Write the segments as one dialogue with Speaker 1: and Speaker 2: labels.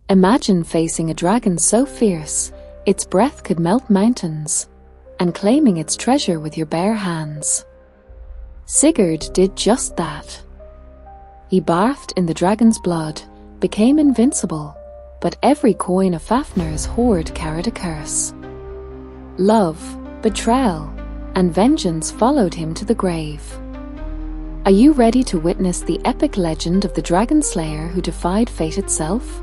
Speaker 1: Imagine facing a dragon so fierce, its breath could melt mountains, and claiming its treasure with your bare hands. Sigurd did just that. He bathed in the dragon's blood, became invincible, but every coin of Fafnir's hoard carried a curse. Love, betrayal, and vengeance followed him to the grave. Are you ready to witness the epic legend of the Dragon Slayer who defied fate itself?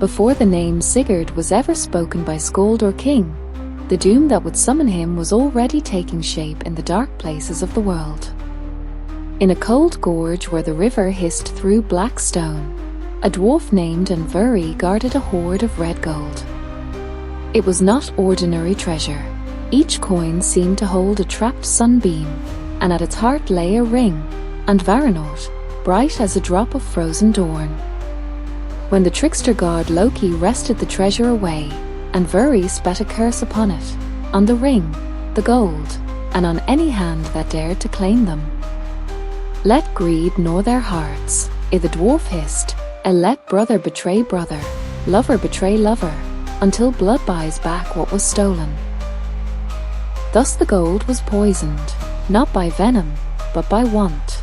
Speaker 1: Before the name Sigurd was ever spoken by skald or king, the doom that would summon him was already taking shape in the dark places of the world. In a cold gorge where the river hissed through black stone, a dwarf named Valkyrie guarded a hoard of red gold. It was not ordinary treasure. Each coin seemed to hold a trapped sunbeam, and at its heart lay a ring, and Varanort, bright as a drop of frozen dawn. When the trickster god Loki wrested the treasure away, and Valkyrie spat a curse upon it, on the ring, the gold, and on any hand that dared to claim them. Let greed gnaw their hearts, the dwarf hissed, and let brother betray brother, lover betray lover, until blood buys back what was stolen. Thus the gold was poisoned, not by venom, but by want.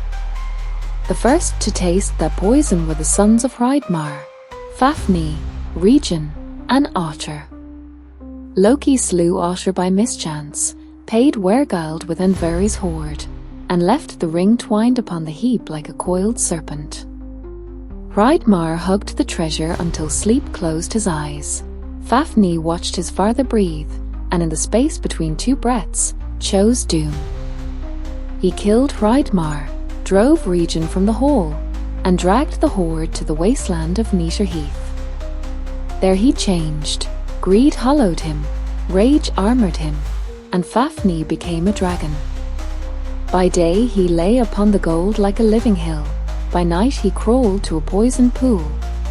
Speaker 1: The first to taste that poison were the sons of Hreidmar, Fafnir, Regin, and Otter. Loki slew Otter by mischance, paid Wergild with Valkyrie's hoard, and left the ring twined upon the heap like a coiled serpent. Hreidmar hugged the treasure until sleep closed his eyes. Fafnir watched his father breathe, and in the space between two breaths, chose doom. He killed Hreidmar, drove Regin from the hall, and dragged the hoard to the wasteland of Gnita-Heath. There he changed, greed hollowed him, rage armored him, and Fafnir became a dragon. By day he lay upon the gold like a living hill, by night he crawled to a poisoned pool,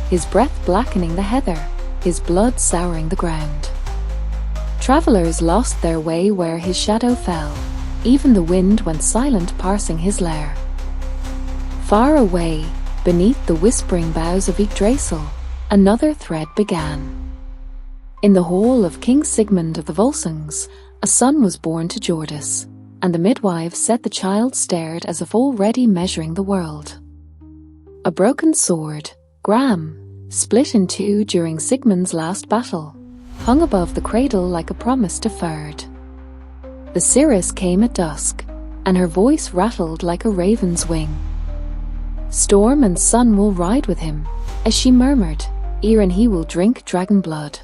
Speaker 1: his breath blackening the heather, his blood souring the ground. Travelers lost their way where his shadow fell, even the wind went silent parsing his lair. Far away, beneath the whispering boughs of Yggdrasil, another thread began. In the hall of King Sigmund of the Volsungs, a son was born to Jordis, and the midwife said the child stared as if already measuring the world. A broken sword, Gram, split in two during Sigmund's last battle, hung above the cradle like a promise deferred. The Cirrus came at dusk, and her voice rattled like a raven's wing. Storm and sun will ride with him, as she murmured, ere and he will drink dragon blood.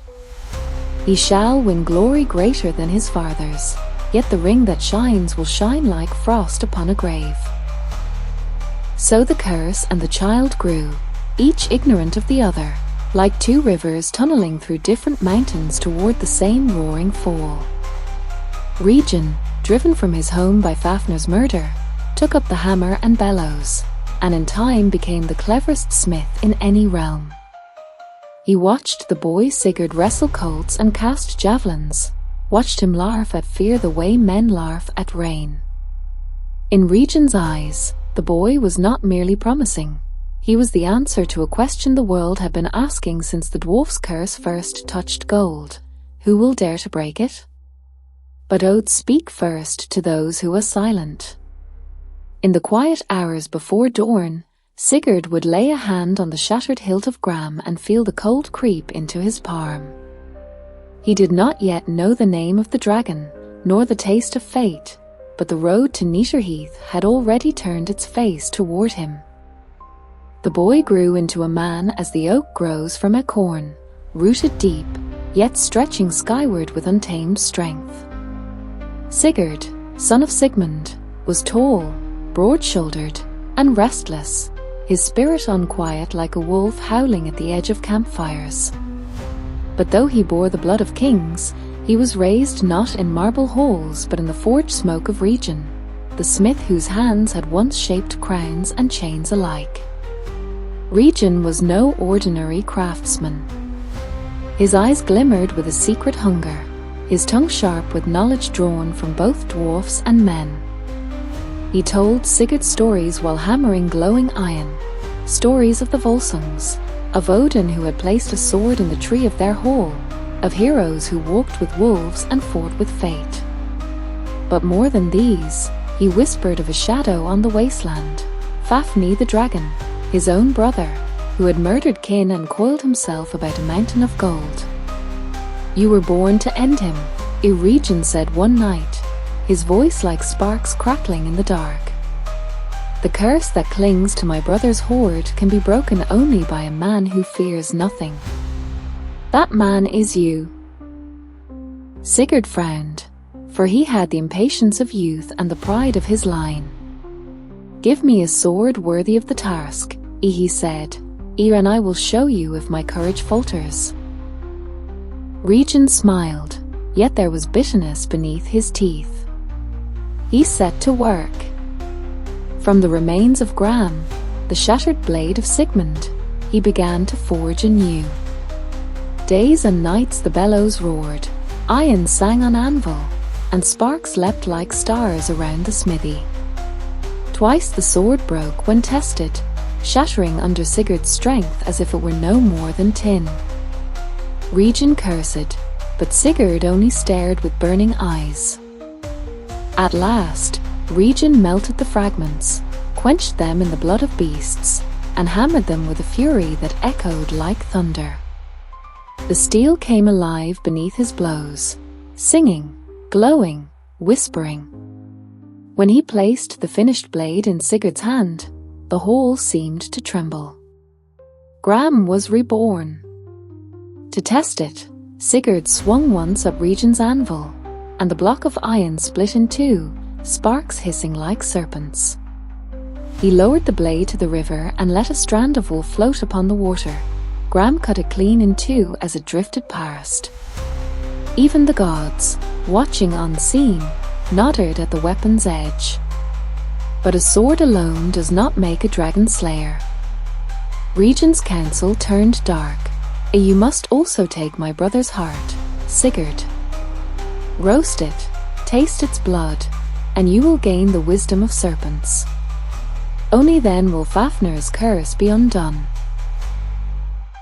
Speaker 1: He shall win glory greater than his father's, yet the ring that shines will shine like frost upon a grave. So the curse and the child grew, each ignorant of the other, like two rivers tunneling through different mountains toward the same roaring fall. Regin, driven from his home by Fafnir's murder, took up the hammer and bellows, and in time became the cleverest smith in any realm. He watched the boy Sigurd wrestle colts and cast javelins, watched him laugh at fear the way men laugh at rain. In Regin's eyes, the boy was not merely promising. He was the answer to a question the world had been asking since the dwarf's curse first touched gold. Who will dare to break it? But odes speak first to those who are silent. In the quiet hours before dawn, Sigurd would lay a hand on the shattered hilt of Gram and feel the cold creep into his palm. He did not yet know the name of the dragon, nor the taste of fate, but the road to Gnita-Heath had already turned its face toward him. The boy grew into a man as the oak grows from acorn, rooted deep, yet stretching skyward with untamed strength. Sigurd, son of Sigmund, was tall, broad-shouldered, and restless, his spirit unquiet like a wolf howling at the edge of campfires. But though he bore the blood of kings, he was raised not in marble halls but in the forge smoke of Regin, the smith whose hands had once shaped crowns and chains alike. Regin was no ordinary craftsman. His eyes glimmered with a secret hunger, his tongue sharp with knowledge drawn from both dwarfs and men. He told Sigurd stories while hammering glowing iron, stories of the Volsungs, of Odin who had placed a sword in the tree of their hall, of heroes who walked with wolves and fought with fate. But more than these, he whispered of a shadow on the wasteland, Fafnir the dragon, his own brother, who had murdered kin and coiled himself about a mountain of gold. "You were born to end him," Regin said one night, his voice like sparks crackling in the dark. "The curse that clings to my brother's hoard can be broken only by a man who fears nothing. That man is you." Sigurd frowned, for he had the impatience of youth and the pride of his line. "Give me a sword worthy of the task," he said, "and I will show you if my courage falters." Regin smiled, yet there was bitterness beneath his teeth. He set to work. From the remains of Gram, the shattered blade of Sigmund, he began to forge anew. Days and nights the bellows roared, iron sang on anvil, and sparks leapt like stars around the smithy. Twice the sword broke when tested, shattering under Sigurd's strength as if it were no more than tin. Regin cursed, but Sigurd only stared with burning eyes. At last, Regin melted the fragments, quenched them in the blood of beasts, and hammered them with a fury that echoed like thunder. The steel came alive beneath his blows, singing, glowing, whispering. When he placed the finished blade in Sigurd's hand, the whole seemed to tremble. Gram was reborn. To test it, Sigurd swung once at Regin's anvil, and the block of iron split in two, sparks hissing like serpents. He lowered the blade to the river and let a strand of wool float upon the water. Gram cut it clean in two as it drifted past. Even the gods, watching unseen, nodded at the weapon's edge. But a sword alone does not make a dragon slayer. Regin's counsel turned dark. "You must also take my brother's heart, Sigurd. Roast it, taste its blood, and you will gain the wisdom of serpents. Only then will Fafnir's curse be undone."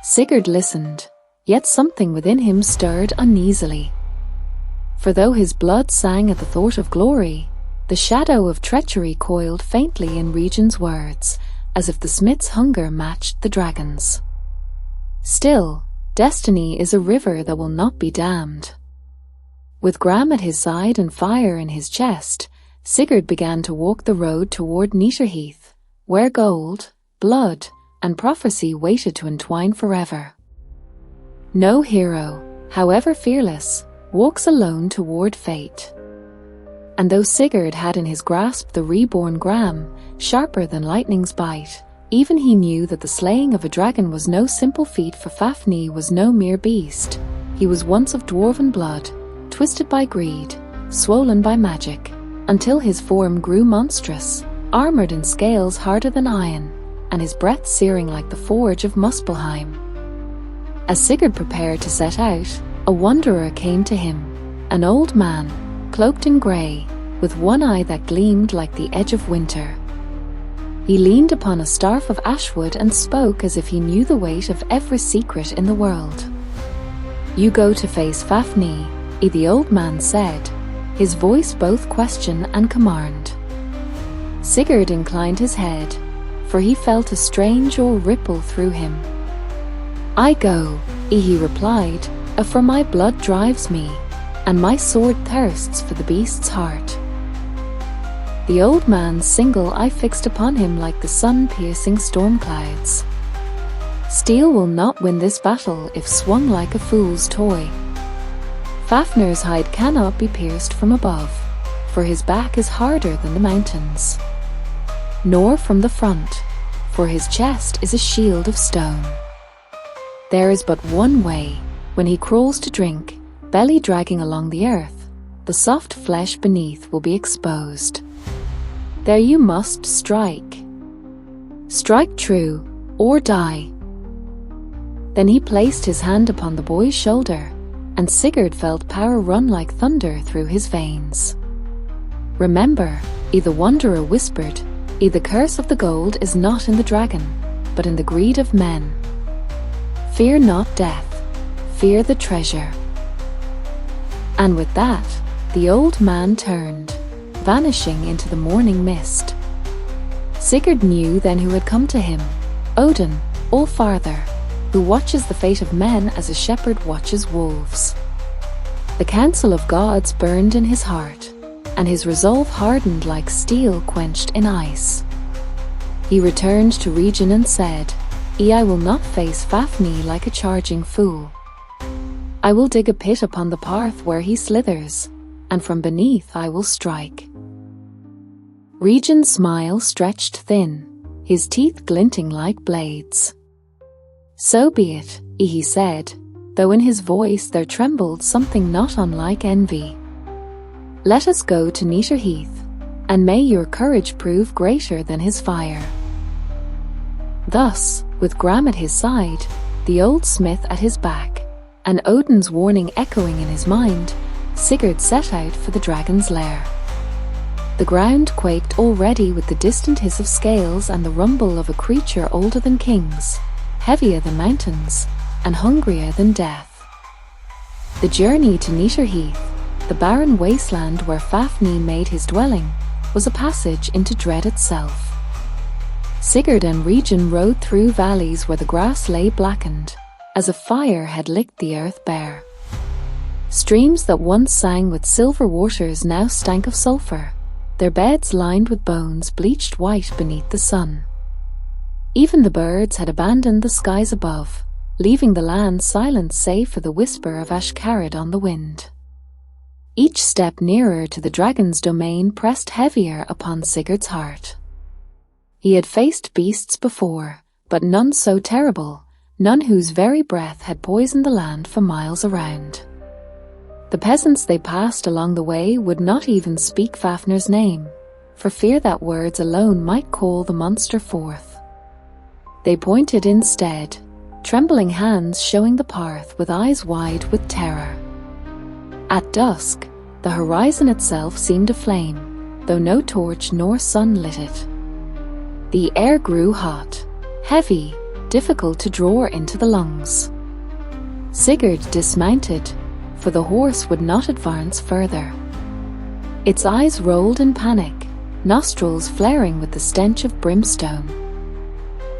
Speaker 1: Sigurd listened, yet something within him stirred uneasily. For though his blood sang at the thought of glory, the shadow of treachery coiled faintly in Regin's words, as if the smith's hunger matched the dragon's. Still, destiny is a river that will not be dammed. With Gram at his side and fire in his chest, Sigurd began to walk the road toward Gnita-Heath, where gold, blood, and prophecy waited to entwine forever. No hero, however fearless, walks alone toward fate. And though Sigurd had in his grasp the reborn Gram, sharper than lightning's bite, even he knew that the slaying of a dragon was no simple feat, for Fafnir was no mere beast. He was once of dwarven blood, twisted by greed, swollen by magic, until his form grew monstrous, armored in scales harder than iron, and his breath searing like the forge of Muspelheim. As Sigurd prepared to set out, a wanderer came to him, an old man, cloaked in grey, with one eye that gleamed like the edge of winter. He leaned upon a staff of ashwood and spoke as if he knew the weight of every secret in the world. "You go to face Fafnir," the old man said, his voice both question and command. Sigurd inclined his head, for he felt a strange awe ripple through him. "I go," he replied, "for my blood drives me, and my sword thirsts for the beast's heart." The old man's single eye fixed upon him like the sun-piercing storm clouds. "Steel will not win this battle if swung like a fool's toy. Fafnir's hide cannot be pierced from above, for his back is harder than the mountains. Nor from the front, for his chest is a shield of stone. There is but one way, when he crawls to drink, belly dragging along the earth, the soft flesh beneath will be exposed. There you must strike. Strike true, or die." Then he placed his hand upon the boy's shoulder, and Sigurd felt power run like thunder through his veins. "Remember," the wanderer whispered, "the curse of the gold is not in the dragon, but in the greed of men. Fear not death, fear the treasure." And with that, the old man turned, vanishing into the morning mist. Sigurd knew then who had come to him, Odin, All-Father, who watches the fate of men as a shepherd watches wolves. The counsel of gods burned in his heart, and his resolve hardened like steel quenched in ice. He returned to Regin and said, "I will not face Fafnir like a charging fool. I will dig a pit upon the path where he slithers, and from beneath I will strike." Regin's smile stretched thin, his teeth glinting like blades. "So be it," he said, though in his voice there trembled something not unlike envy. "Let us go to Gnita-Heath, and may your courage prove greater than his fire." Thus, with Gram at his side, the old smith at his back, and Odin's warning echoing in his mind, Sigurd set out for the dragon's lair. The ground quaked already with the distant hiss of scales and the rumble of a creature older than kings, heavier than mountains, and hungrier than death. The journey to Gnita-Heath, the barren wasteland where Fafnir made his dwelling, was a passage into dread itself. Sigurd and Regin rode through valleys where the grass lay blackened, as if fire had licked the earth bare. Streams that once sang with silver waters now stank of sulphur, their beds lined with bones bleached white beneath the sun. Even the birds had abandoned the skies above, leaving the land silent save for the whisper of Ashkarad on the wind. Each step nearer to the dragon's domain pressed heavier upon Sigurd's heart. He had faced beasts before, but none so terrible, none whose very breath had poisoned the land for miles around. The peasants they passed along the way would not even speak Fafnir's name, for fear that words alone might call the monster forth. They pointed instead, trembling hands showing the path with eyes wide with terror. At dusk, the horizon itself seemed aflame, though no torch nor sun lit it. The air grew hot, heavy, difficult to draw into the lungs. Sigurd dismounted, for the horse would not advance further. Its eyes rolled in panic, nostrils flaring with the stench of brimstone.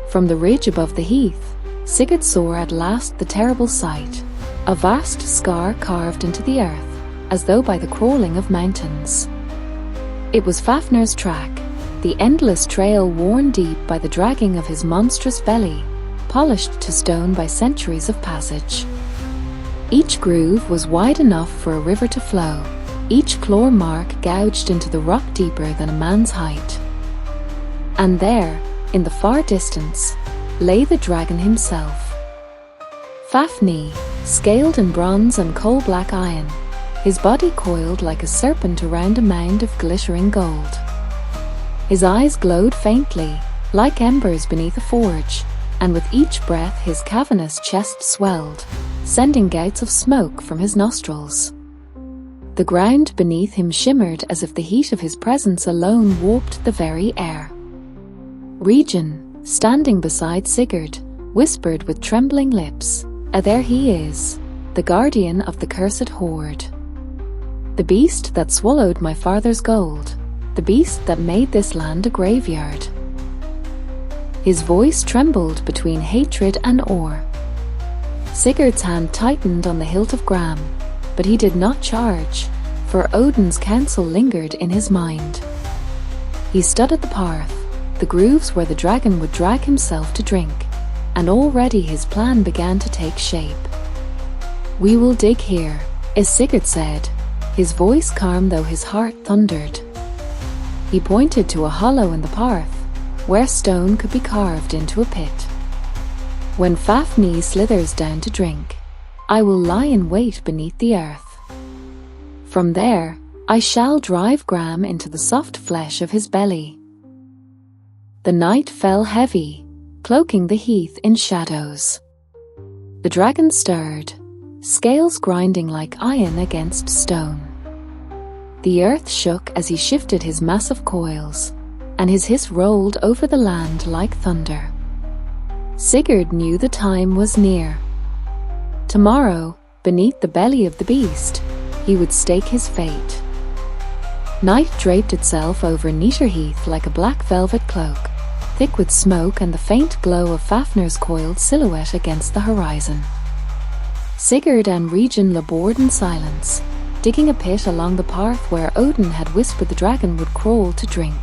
Speaker 1: From the ridge above the heath, Sigurd saw at last the terrible sight, a vast scar carved into the earth, as though by the crawling of mountains. It was Fafnir's track, the endless trail worn deep by the dragging of his monstrous belly, polished to stone by centuries of passage. Each groove was wide enough for a river to flow, each claw mark gouged into the rock deeper than a man's height. And there, in the far distance, lay the dragon himself. Fafnir, scaled in bronze and coal-black iron, his body coiled like a serpent around a mound of glittering gold. His eyes glowed faintly, like embers beneath a forge, and with each breath his cavernous chest swelled, sending gouts of smoke from his nostrils. The ground beneath him shimmered as if the heat of his presence alone warped the very air. Regin, standing beside Sigurd, whispered with trembling lips, "There he is, the guardian of the cursed Hoard. The beast that swallowed my father's gold, the beast that made this land a graveyard." His voice trembled between hatred and awe. Sigurd's hand tightened on the hilt of Gram, but he did not charge, for Odin's counsel lingered in his mind. He studied the path, the grooves where the dragon would drag himself to drink, and already his plan began to take shape. "We will dig here," as Sigurd said, his voice calm though his heart thundered. He pointed to a hollow in the path, where stone could be carved into a pit. "When Fafnir slithers down to drink, I will lie in wait beneath the earth. From there, I shall drive Gram into the soft flesh of his belly." The night fell heavy, cloaking the heath in shadows. The dragon stirred, scales grinding like iron against stone. The earth shook as he shifted his massive coils, and his hiss rolled over the land like thunder. Sigurd knew the time was near. Tomorrow, beneath the belly of the beast, he would stake his fate. Night draped itself over Gnita-Heath like a black velvet cloak, thick with smoke and the faint glow of Fafnir's coiled silhouette against the horizon. Sigurd and Regin labored in silence, digging a pit along the path where Odin had whispered the dragon would crawl to drink.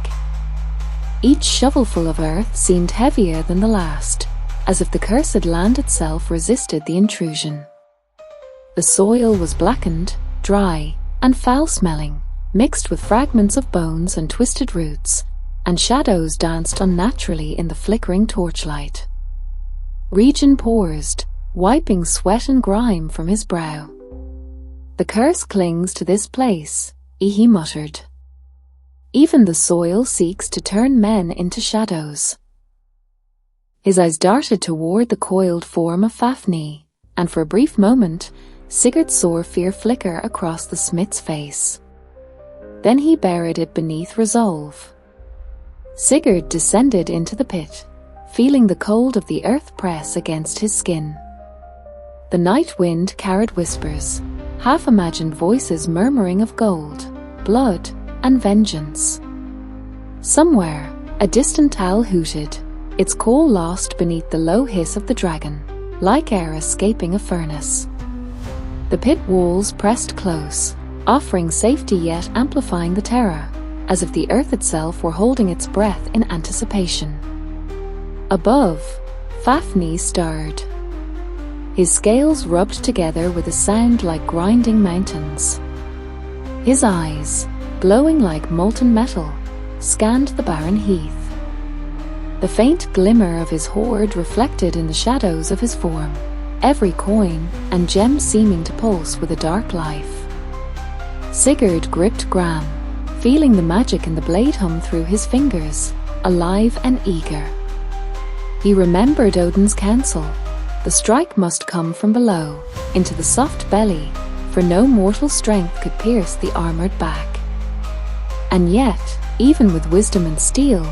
Speaker 1: Each shovelful of earth seemed heavier than the last, as if the cursed land itself resisted the intrusion. The soil was blackened, dry, and foul-smelling, mixed with fragments of bones and twisted roots, and shadows danced unnaturally in the flickering torchlight. Regin paused, wiping sweat and grime from his brow. "The curse clings to this place," he muttered. "Even the soil seeks to turn men into shadows." His eyes darted toward the coiled form of Fafnir, and for a brief moment, Sigurd saw fear flicker across the smith's face. Then he buried it beneath resolve. Sigurd descended into the pit, feeling the cold of the earth press against his skin. The night wind carried whispers, half-imagined voices murmuring of gold, blood, and vengeance. Somewhere, a distant owl hooted, its call lost beneath the low hiss of the dragon, like air escaping a furnace. The pit walls pressed close, offering safety yet amplifying the terror, as if the earth itself were holding its breath in anticipation. Above, Fafnir stirred. His scales rubbed together with a sound like grinding mountains. His eyes, glowing like molten metal, scanned the barren heath. The faint glimmer of his hoard reflected in the shadows of his form, every coin and gem seeming to pulse with a dark life. Sigurd gripped Gram, feeling the magic in the blade hum through his fingers, alive and eager. He remembered Odin's counsel. The strike must come from below, into the soft belly, for no mortal strength could pierce the armored back. And yet, even with wisdom and steel,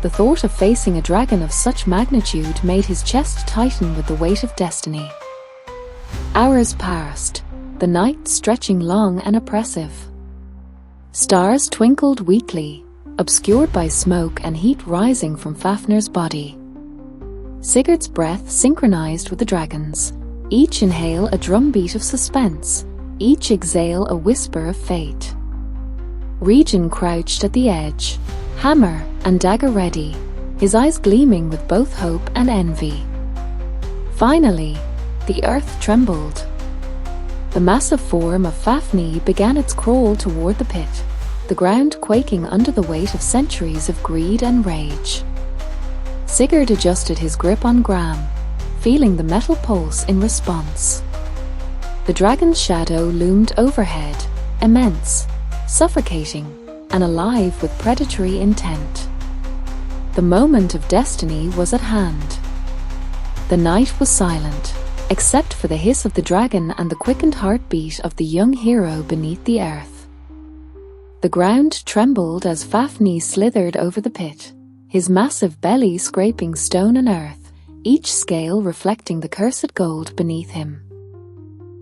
Speaker 1: the thought of facing a dragon of such magnitude made his chest tighten with the weight of destiny. Hours passed, the night stretching long and oppressive. Stars twinkled weakly, obscured by smoke and heat rising from Fafnir's body. Sigurd's breath synchronized with the dragon's, each inhale a drumbeat of suspense, each exhale a whisper of fate. Regin crouched at the edge, hammer and dagger ready, his eyes gleaming with both hope and envy. Finally, the earth trembled. The massive form of Fafnir began its crawl toward the pit, the ground quaking under the weight of centuries of greed and rage. Sigurd adjusted his grip on Gram, feeling the metal pulse in response. The dragon's shadow loomed overhead, immense, suffocating, and alive with predatory intent. The moment of destiny was at hand. The night was silent, except for the hiss of the dragon and the quickened heartbeat of the young hero beneath the earth. The ground trembled as Fafnir slithered over the pit, his massive belly scraping stone and earth, each scale reflecting the cursed gold beneath him.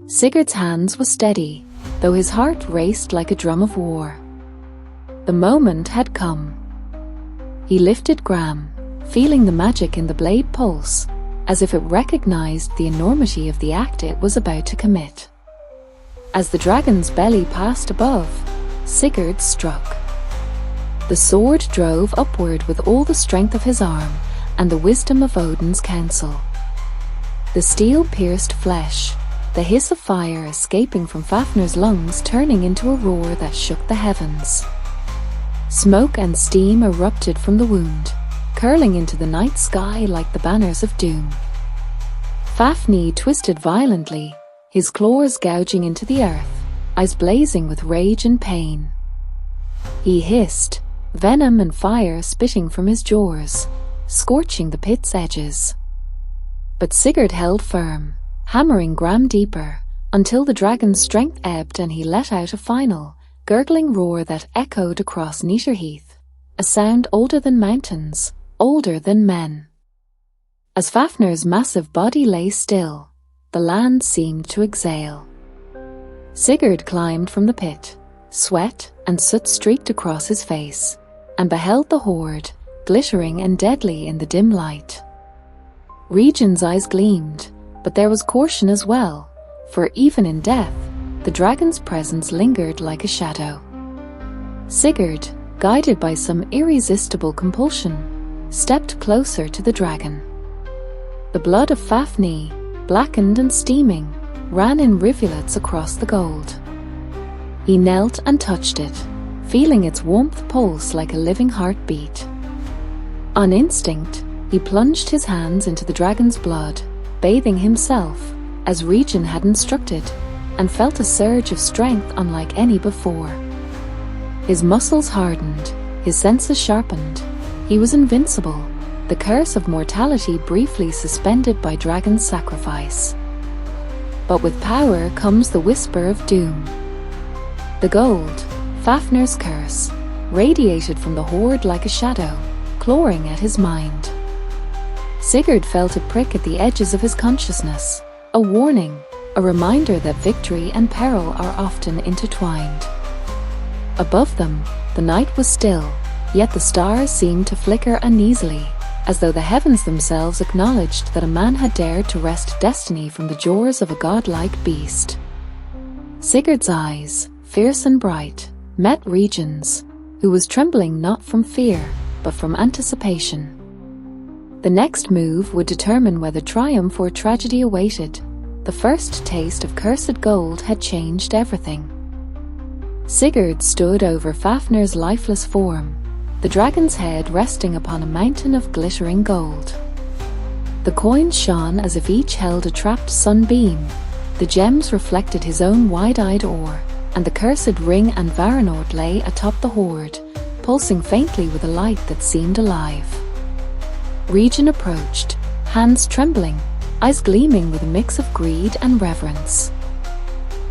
Speaker 1: Sigurd's hands were steady, though his heart raced like a drum of war. The moment had come. He lifted Gram, feeling the magic in the blade pulse, as if it recognized the enormity of the act it was about to commit. As the dragon's belly passed above, Sigurd struck. The sword drove upward with all the strength of his arm and the wisdom of Odin's counsel. The steel pierced flesh, the hiss of fire escaping from Fafnir's lungs turning into a roar that shook the heavens. Smoke and steam erupted from the wound, curling into the night sky like the banners of doom. Fafnir twisted violently, his claws gouging into the earth, eyes blazing with rage and pain. He hissed, venom and fire spitting from his jaws, scorching the pit's edges. But Sigurd held firm, hammering Gram deeper, until the dragon's strength ebbed and he let out a final, gurgling roar that echoed across Gnita-Heath, a sound older than mountains, older than men. As Fafnir's massive body lay still, the land seemed to exhale. Sigurd climbed from the pit. Sweat and soot streaked across his face, and beheld the Hoard, glittering and deadly in the dim light. Regin's eyes gleamed, but there was caution as well, for even in death, the dragon's presence lingered like a shadow. Sigurd, guided by some irresistible compulsion, stepped closer to the dragon. The blood of Fafnir, blackened and steaming, ran in rivulets across the gold. He knelt and touched it, feeling its warmth pulse like a living heartbeat. On instinct, he plunged his hands into the dragon's blood, bathing himself, as Regin had instructed, and felt a surge of strength unlike any before. His muscles hardened, his senses sharpened. He was invincible, the curse of mortality briefly suspended by dragon's sacrifice. But with power comes the whisper of doom. The gold, Fafnir's curse, radiated from the Hoard like a shadow, clawing at his mind. Sigurd felt a prick at the edges of his consciousness, a warning, a reminder that victory and peril are often intertwined. Above them, the night was still, yet the stars seemed to flicker uneasily, as though the heavens themselves acknowledged that a man had dared to wrest destiny from the jaws of a godlike beast. Sigurd's eyes, fierce and bright, met Regin's, who was trembling not from fear, but from anticipation. The next move would determine whether triumph or tragedy awaited. The first taste of cursed gold had changed everything. Sigurd stood over Fafnir's lifeless form, the dragon's head resting upon a mountain of glittering gold. The coins shone as if each held a trapped sunbeam. The gems reflected his own wide-eyed ore, and the cursed ring and Varanord lay atop the Hoard, pulsing faintly with a light that seemed alive. Regin approached, hands trembling, eyes gleaming with a mix of greed and reverence.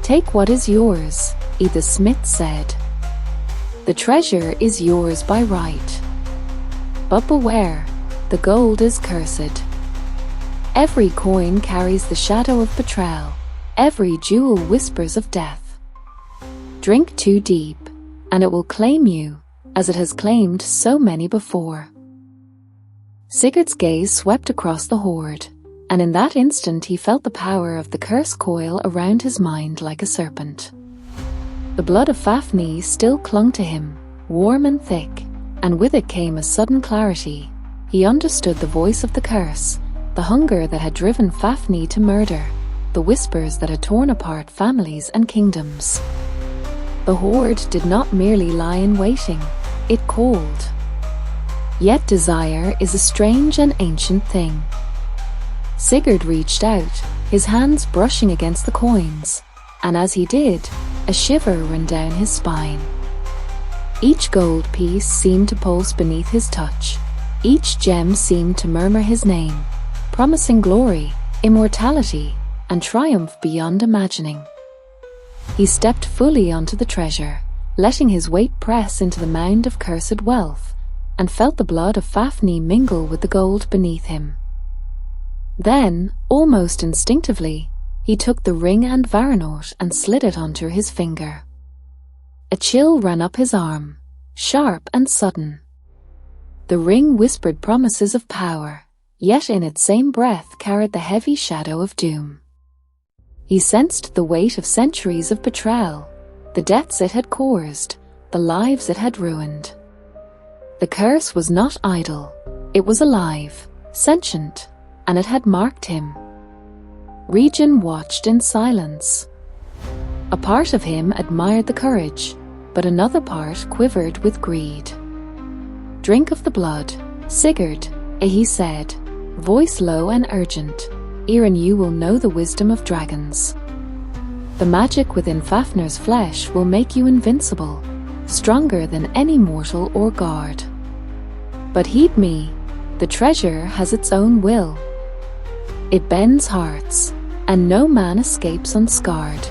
Speaker 1: "Take what is yours," the smith said. "The treasure is yours by right. But beware, the gold is cursed. Every coin carries the shadow of betrayal, every jewel whispers of death. Drink too deep, and it will claim you, as it has claimed so many before." Sigurd's gaze swept across the Hoard, and in that instant he felt the power of the curse coil around his mind like a serpent. The blood of Fafnir still clung to him, warm and thick, and with it came a sudden clarity. He understood the voice of the curse, the hunger that had driven Fafnir to murder, the whispers that had torn apart families and kingdoms. The Hoard did not merely lie in waiting, it called. Yet desire is a strange and ancient thing. Sigurd reached out, his hands brushing against the coins, and as he did, a shiver ran down his spine. Each gold piece seemed to pulse beneath his touch. Each gem seemed to murmur his name, promising glory, immortality, and triumph beyond imagining. He stepped fully onto the treasure, letting his weight press into the mound of cursed wealth, and felt the blood of Fafnir mingle with the gold beneath him. Then, almost instinctively, he took the ring and Varanord and slid it onto his finger. A chill ran up his arm, sharp and sudden. The ring whispered promises of power, yet in its same breath carried the heavy shadow of doom. He sensed the weight of centuries of betrayal, the deaths it had caused, the lives it had ruined. The curse was not idle, it was alive, sentient, and it had marked him. Regin watched in silence. A part of him admired the courage, but another part quivered with greed. "Drink of the blood, Sigurd," he said, voice low and urgent, "ere and you will know the wisdom of dragons. The magic within Fafnir's flesh will make you invincible, stronger than any mortal or god. But heed me, the treasure has its own will. It bends hearts, and no man escapes unscarred."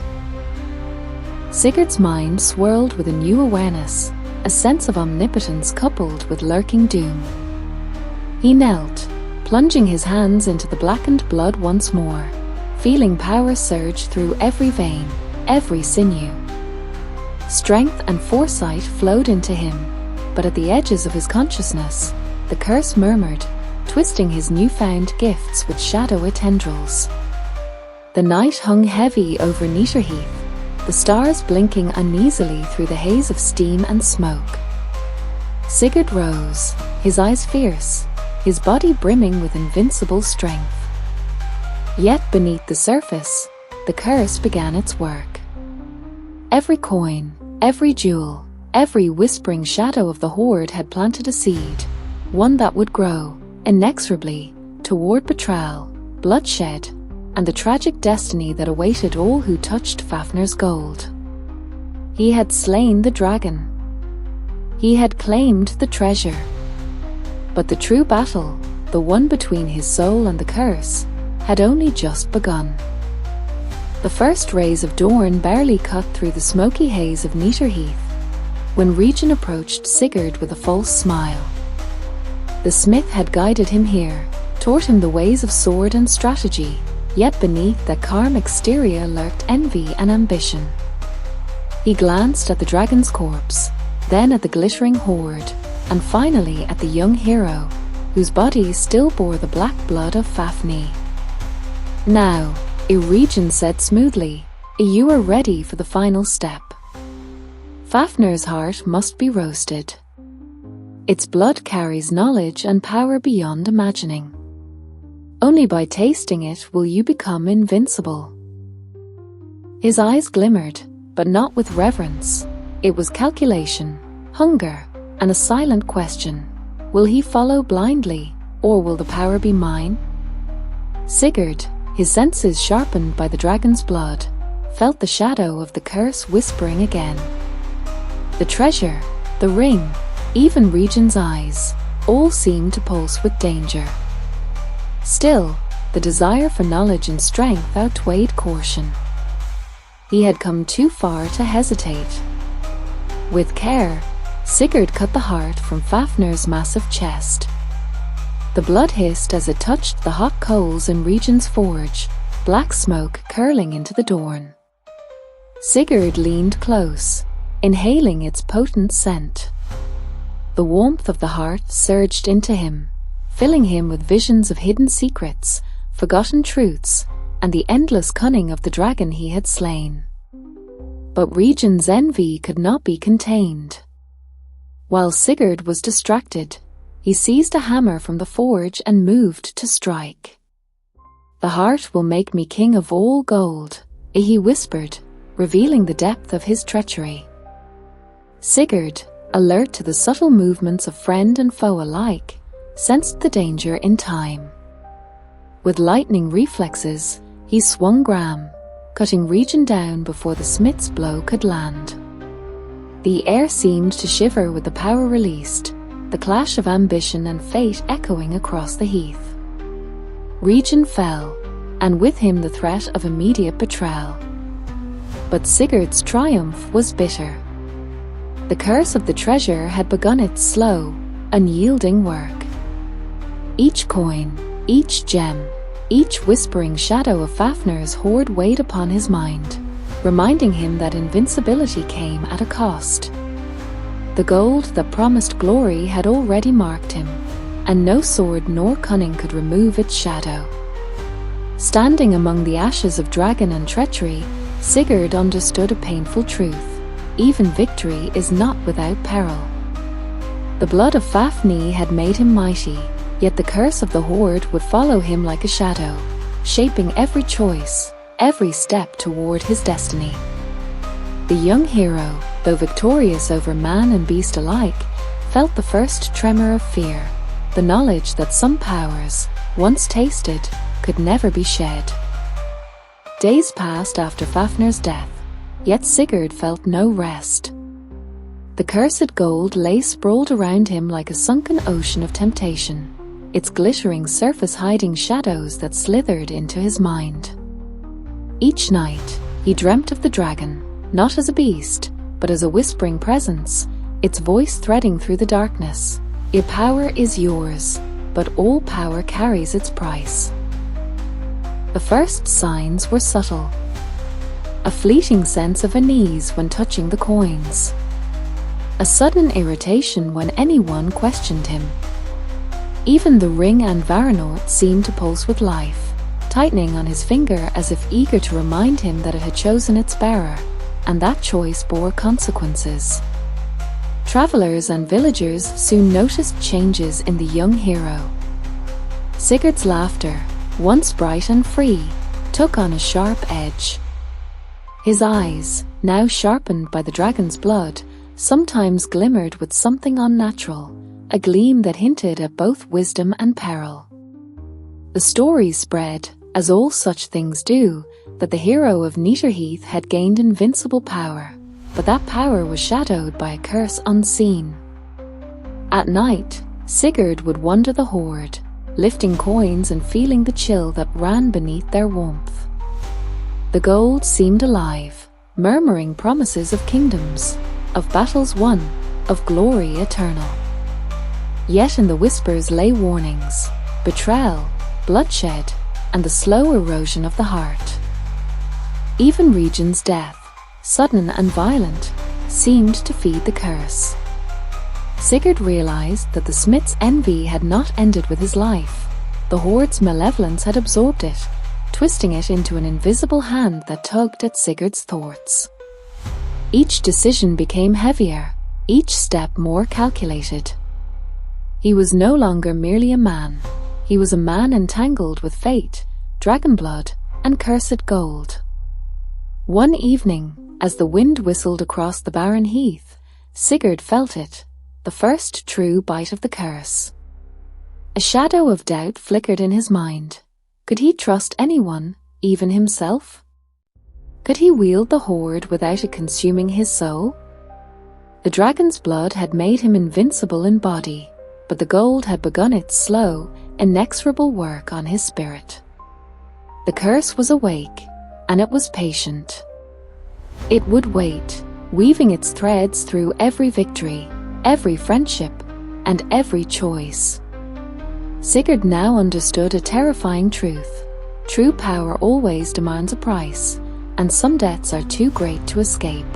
Speaker 1: Sigurd's mind swirled with a new awareness, a sense of omnipotence coupled with lurking doom. He knelt, plunging his hands into the blackened blood once more, feeling power surge through every vein, every sinew. Strength and foresight flowed into him, but at the edges of his consciousness, the curse murmured, twisting his newfound gifts with shadowy tendrils. The night hung heavy over Gnita-Heath, the stars blinking uneasily through the haze of steam and smoke. Sigurd rose, his eyes fierce, his body brimming with invincible strength. Yet beneath the surface, the curse began its work. Every coin, every jewel, every whispering shadow of the Hoard had planted a seed, one that would grow, inexorably, toward betrayal, bloodshed, and the tragic destiny that awaited all who touched Fafnir's gold. He had slain the dragon. He had claimed the treasure. But the true battle, the one between his soul and the curse, had only just begun. The first rays of dawn barely cut through the smoky haze of Gnita-Heath when Regin approached Sigurd with a false smile. The smith had guided him here, taught him the ways of sword and strategy, yet beneath that calm exterior lurked envy and ambition. He glanced at the dragon's corpse, then at the glittering hoard, and finally at the young hero, whose body still bore the black blood of Fafnir. Now, Regin said smoothly, you are ready for the final step. Fafnir's heart must be roasted. Its blood carries knowledge and power beyond imagining. Only by tasting it will you become invincible. His eyes glimmered, but not with reverence. It was calculation, hunger, and a silent question. Will he follow blindly, or will the power be mine? Sigurd, his senses sharpened by the dragon's blood, felt the shadow of the curse whispering again. The treasure, the ring, even Regin's eyes, all seemed to pulse with danger. Still, the desire for knowledge and strength outweighed caution. He had come too far to hesitate. With care, Sigurd cut the heart from Fafnir's massive chest. The blood hissed as it touched the hot coals in Regin's forge, black smoke curling into the dawn. Sigurd leaned close, inhaling its potent scent. The warmth of the heart surged into him, filling him with visions of hidden secrets, forgotten truths, and the endless cunning of the dragon he had slain. But Regin's envy could not be contained. While Sigurd was distracted, he seized a hammer from the forge and moved to strike. The heart will make me king of all gold, he whispered, revealing the depth of his treachery. Sigurd, alert to the subtle movements of friend and foe alike, sensed the danger in time. With lightning reflexes, he swung Gram, cutting Regin down before the smith's blow could land. The air seemed to shiver with the power released, the clash of ambition and fate echoing across the heath. Regin fell, and with him the threat of immediate betrayal. But Sigurd's triumph was bitter. The curse of the treasure had begun its slow, unyielding work. Each coin, each gem, each whispering shadow of Fafnir's hoard weighed upon his mind, reminding him that invincibility came at a cost. The gold that promised glory had already marked him, and no sword nor cunning could remove its shadow. Standing among the ashes of dragon and treachery, Sigurd understood a painful truth. Even victory is not without peril. The blood of Fafnir had made him mighty, yet the curse of the Hoard would follow him like a shadow, shaping every choice, every step toward his destiny. The young hero, though victorious over man and beast alike, felt the first tremor of fear, the knowledge that some powers, once tasted, could never be shed. Days passed after Fafnir's death, yet Sigurd felt no rest. The cursed gold lay sprawled around him like a sunken ocean of temptation, its glittering surface hiding shadows that slithered into his mind. Each night, he dreamt of the dragon, not as a beast, but as a whispering presence, its voice threading through the darkness. Your power is yours, but all power carries its price. The first signs were subtle. A fleeting sense of unease when touching the coins. A sudden irritation when anyone questioned him. Even the ring and Varanort seemed to pulse with life, tightening on his finger as if eager to remind him that it had chosen its bearer, and that choice bore consequences. Travelers and villagers soon noticed changes in the young hero. Sigurd's laughter, once bright and free, took on a sharp edge. His eyes, now sharpened by the dragon's blood, sometimes glimmered with something unnatural, a gleam that hinted at both wisdom and peril. The story spread, as all such things do, that the hero of Gnita-Heath had gained invincible power, but that power was shadowed by a curse unseen. At night, Sigurd would wander the Hoard, lifting coins and feeling the chill that ran beneath their warmth. The gold seemed alive, murmuring promises of kingdoms, of battles won, of glory eternal. Yet in the whispers lay warnings, betrayal, bloodshed, and the slow erosion of the heart. Even Regin's death, sudden and violent, seemed to feed the curse. Sigurd realized that the smith's envy had not ended with his life. The Hoard's malevolence had absorbed it, twisting it into an invisible hand that tugged at Sigurd's thoughts. Each decision became heavier, each step more calculated. He was no longer merely a man. He was a man entangled with fate, dragon blood, and cursed gold. One evening, as the wind whistled across the barren heath, Sigurd felt it, the first true bite of the curse. A shadow of doubt flickered in his mind. Could he trust anyone, even himself? Could he wield the Hoard without it consuming his soul? The dragon's blood had made him invincible in body, but the gold had begun its slow, inexorable work on his spirit. The curse was awake, and it was patient. It would wait, weaving its threads through every victory, every friendship, and every choice. Sigurd now understood a terrifying truth. True power always demands a price, and some debts are too great to escape.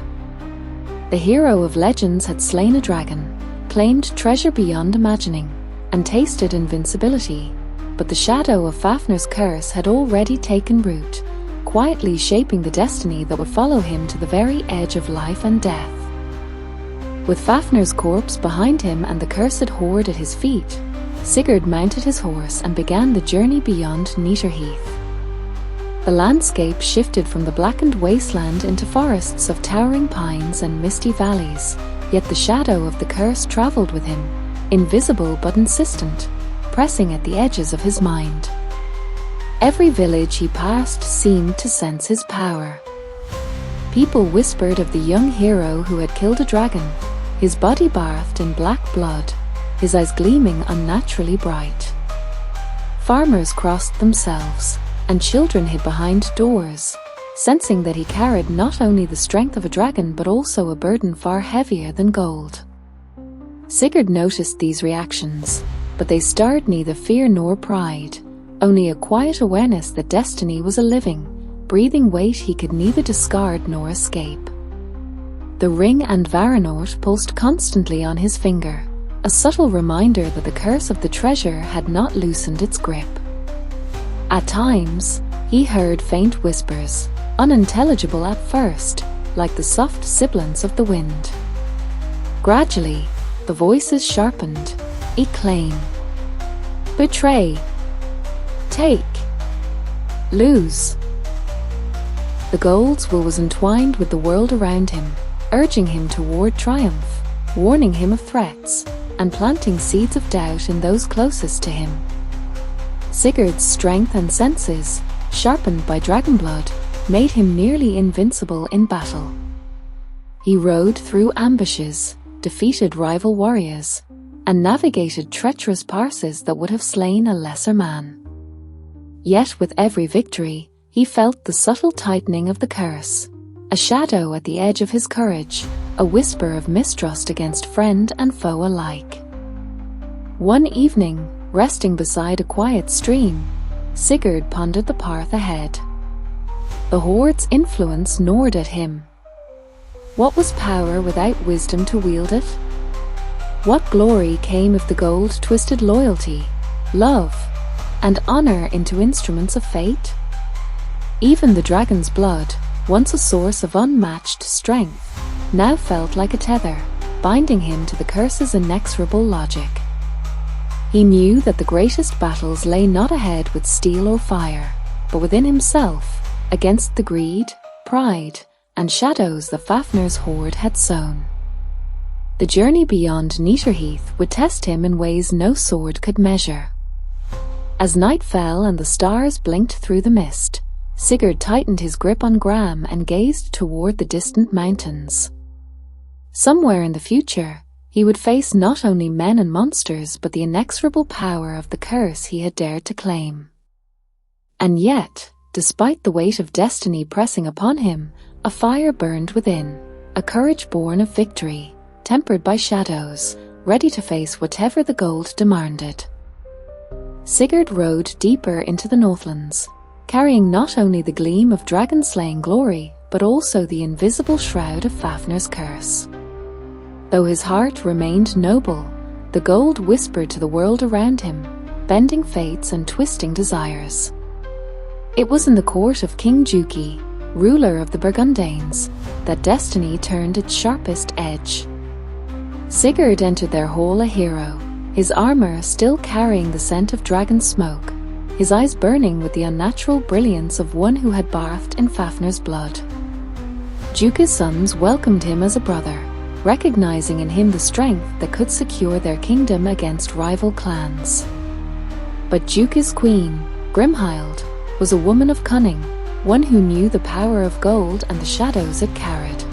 Speaker 1: The hero of legends had slain a dragon, claimed treasure beyond imagining, and tasted invincibility, but the shadow of Fafnir's curse had already taken root, quietly shaping the destiny that would follow him to the very edge of life and death. With Fafnir's corpse behind him and the cursed Hoard at his feet, Sigurd mounted his horse and began the journey beyond Gnita-Heath. The landscape shifted from the blackened wasteland into forests of towering pines and misty valleys, yet the shadow of the curse travelled with him, invisible but insistent, pressing at the edges of his mind. Every village he passed seemed to sense his power. People whispered of the young hero who had killed a dragon, his body bathed in black blood, his eyes gleaming unnaturally bright. Farmers crossed themselves, and children hid behind doors, sensing that he carried not only the strength of a dragon but also a burden far heavier than gold. Sigurd noticed these reactions, but they stirred neither fear nor pride, only a quiet awareness that destiny was a living, breathing weight he could neither discard nor escape. The ring and Varanort pulsed constantly on his finger, a subtle reminder that the curse of the treasure had not loosened its grip. At times, he heard faint whispers, unintelligible at first, like the soft sibilance of the wind. Gradually, the voices sharpened. Claim. Betray. Take. Lose. The gold's will was entwined with the world around him, urging him toward triumph, warning him of threats, and planting seeds of doubt in those closest to him. Sigurd's strength and senses, sharpened by dragon blood, made him nearly invincible in battle. He rode through ambushes, defeated rival warriors, and navigated treacherous passes that would have slain a lesser man. Yet with every victory, he felt the subtle tightening of the curse, a shadow at the edge of his courage, a whisper of mistrust against friend and foe alike. One evening, resting beside a quiet stream, Sigurd pondered the path ahead. The Hoard's influence gnawed at him. What was power without wisdom to wield it? What glory came if the gold twisted loyalty, love, and honor into instruments of fate? Even the dragon's blood, once a source of unmatched strength, now felt like a tether, binding him to the curse's inexorable logic. He knew that the greatest battles lay not ahead with steel or fire, but within himself, against the greed, pride, and shadows that Fafnir's Hoard had sown. The journey beyond Gnita-Heath would test him in ways no sword could measure. As night fell and the stars blinked through the mist, Sigurd tightened his grip on Gram and gazed toward the distant mountains. Somewhere in the future, he would face not only men and monsters but the inexorable power of the curse he had dared to claim. And yet, despite the weight of destiny pressing upon him, a fire burned within, a courage born of victory, tempered by shadows, ready to face whatever the gold demanded. Sigurd rode deeper into the Northlands, carrying not only the gleam of dragon-slaying glory, but also the invisible shroud of Fafnir's curse. Though his heart remained noble, the gold whispered to the world around him, bending fates and twisting desires. It was in the court of King Juki, ruler of the Burgundanes, that destiny turned its sharpest edge. Sigurd entered their hall a hero, his armor still carrying the scent of dragon smoke, his eyes burning with the unnatural brilliance of one who had bathed in Fafnir's blood. Juki's sons welcomed him as a brother, recognizing in him the strength that could secure their kingdom against rival clans. But Juki's queen, Brynhildr, was a woman of cunning, one who knew the power of gold and the shadows it carried.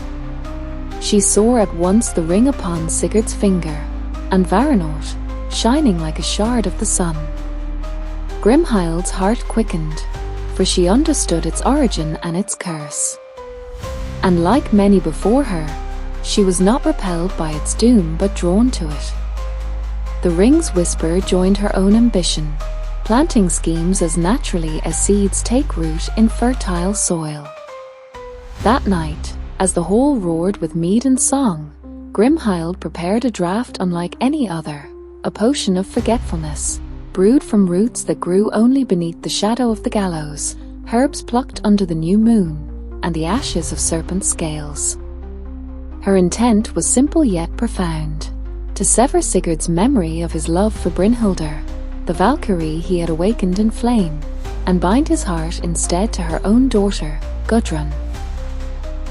Speaker 1: She saw at once the ring upon Sigurd's finger, and Varanort, shining like a shard of the sun. Brynhildr's heart quickened, for she understood its origin and its curse. And like many before her, she was not repelled by its doom but drawn to it. The ring's whisper joined her own ambition, planting schemes as naturally as seeds take root in fertile soil. That night, as the hall roared with mead and song, Brynhildr prepared a draught unlike any other, a potion of forgetfulness, brewed from roots that grew only beneath the shadow of the gallows, herbs plucked under the new moon, and the ashes of serpent scales. Her intent was simple yet profound, to sever Sigurd's memory of his love for Brynhildr, the Valkyrie he had awakened in flame, and bind his heart instead to her own daughter, Gudrun.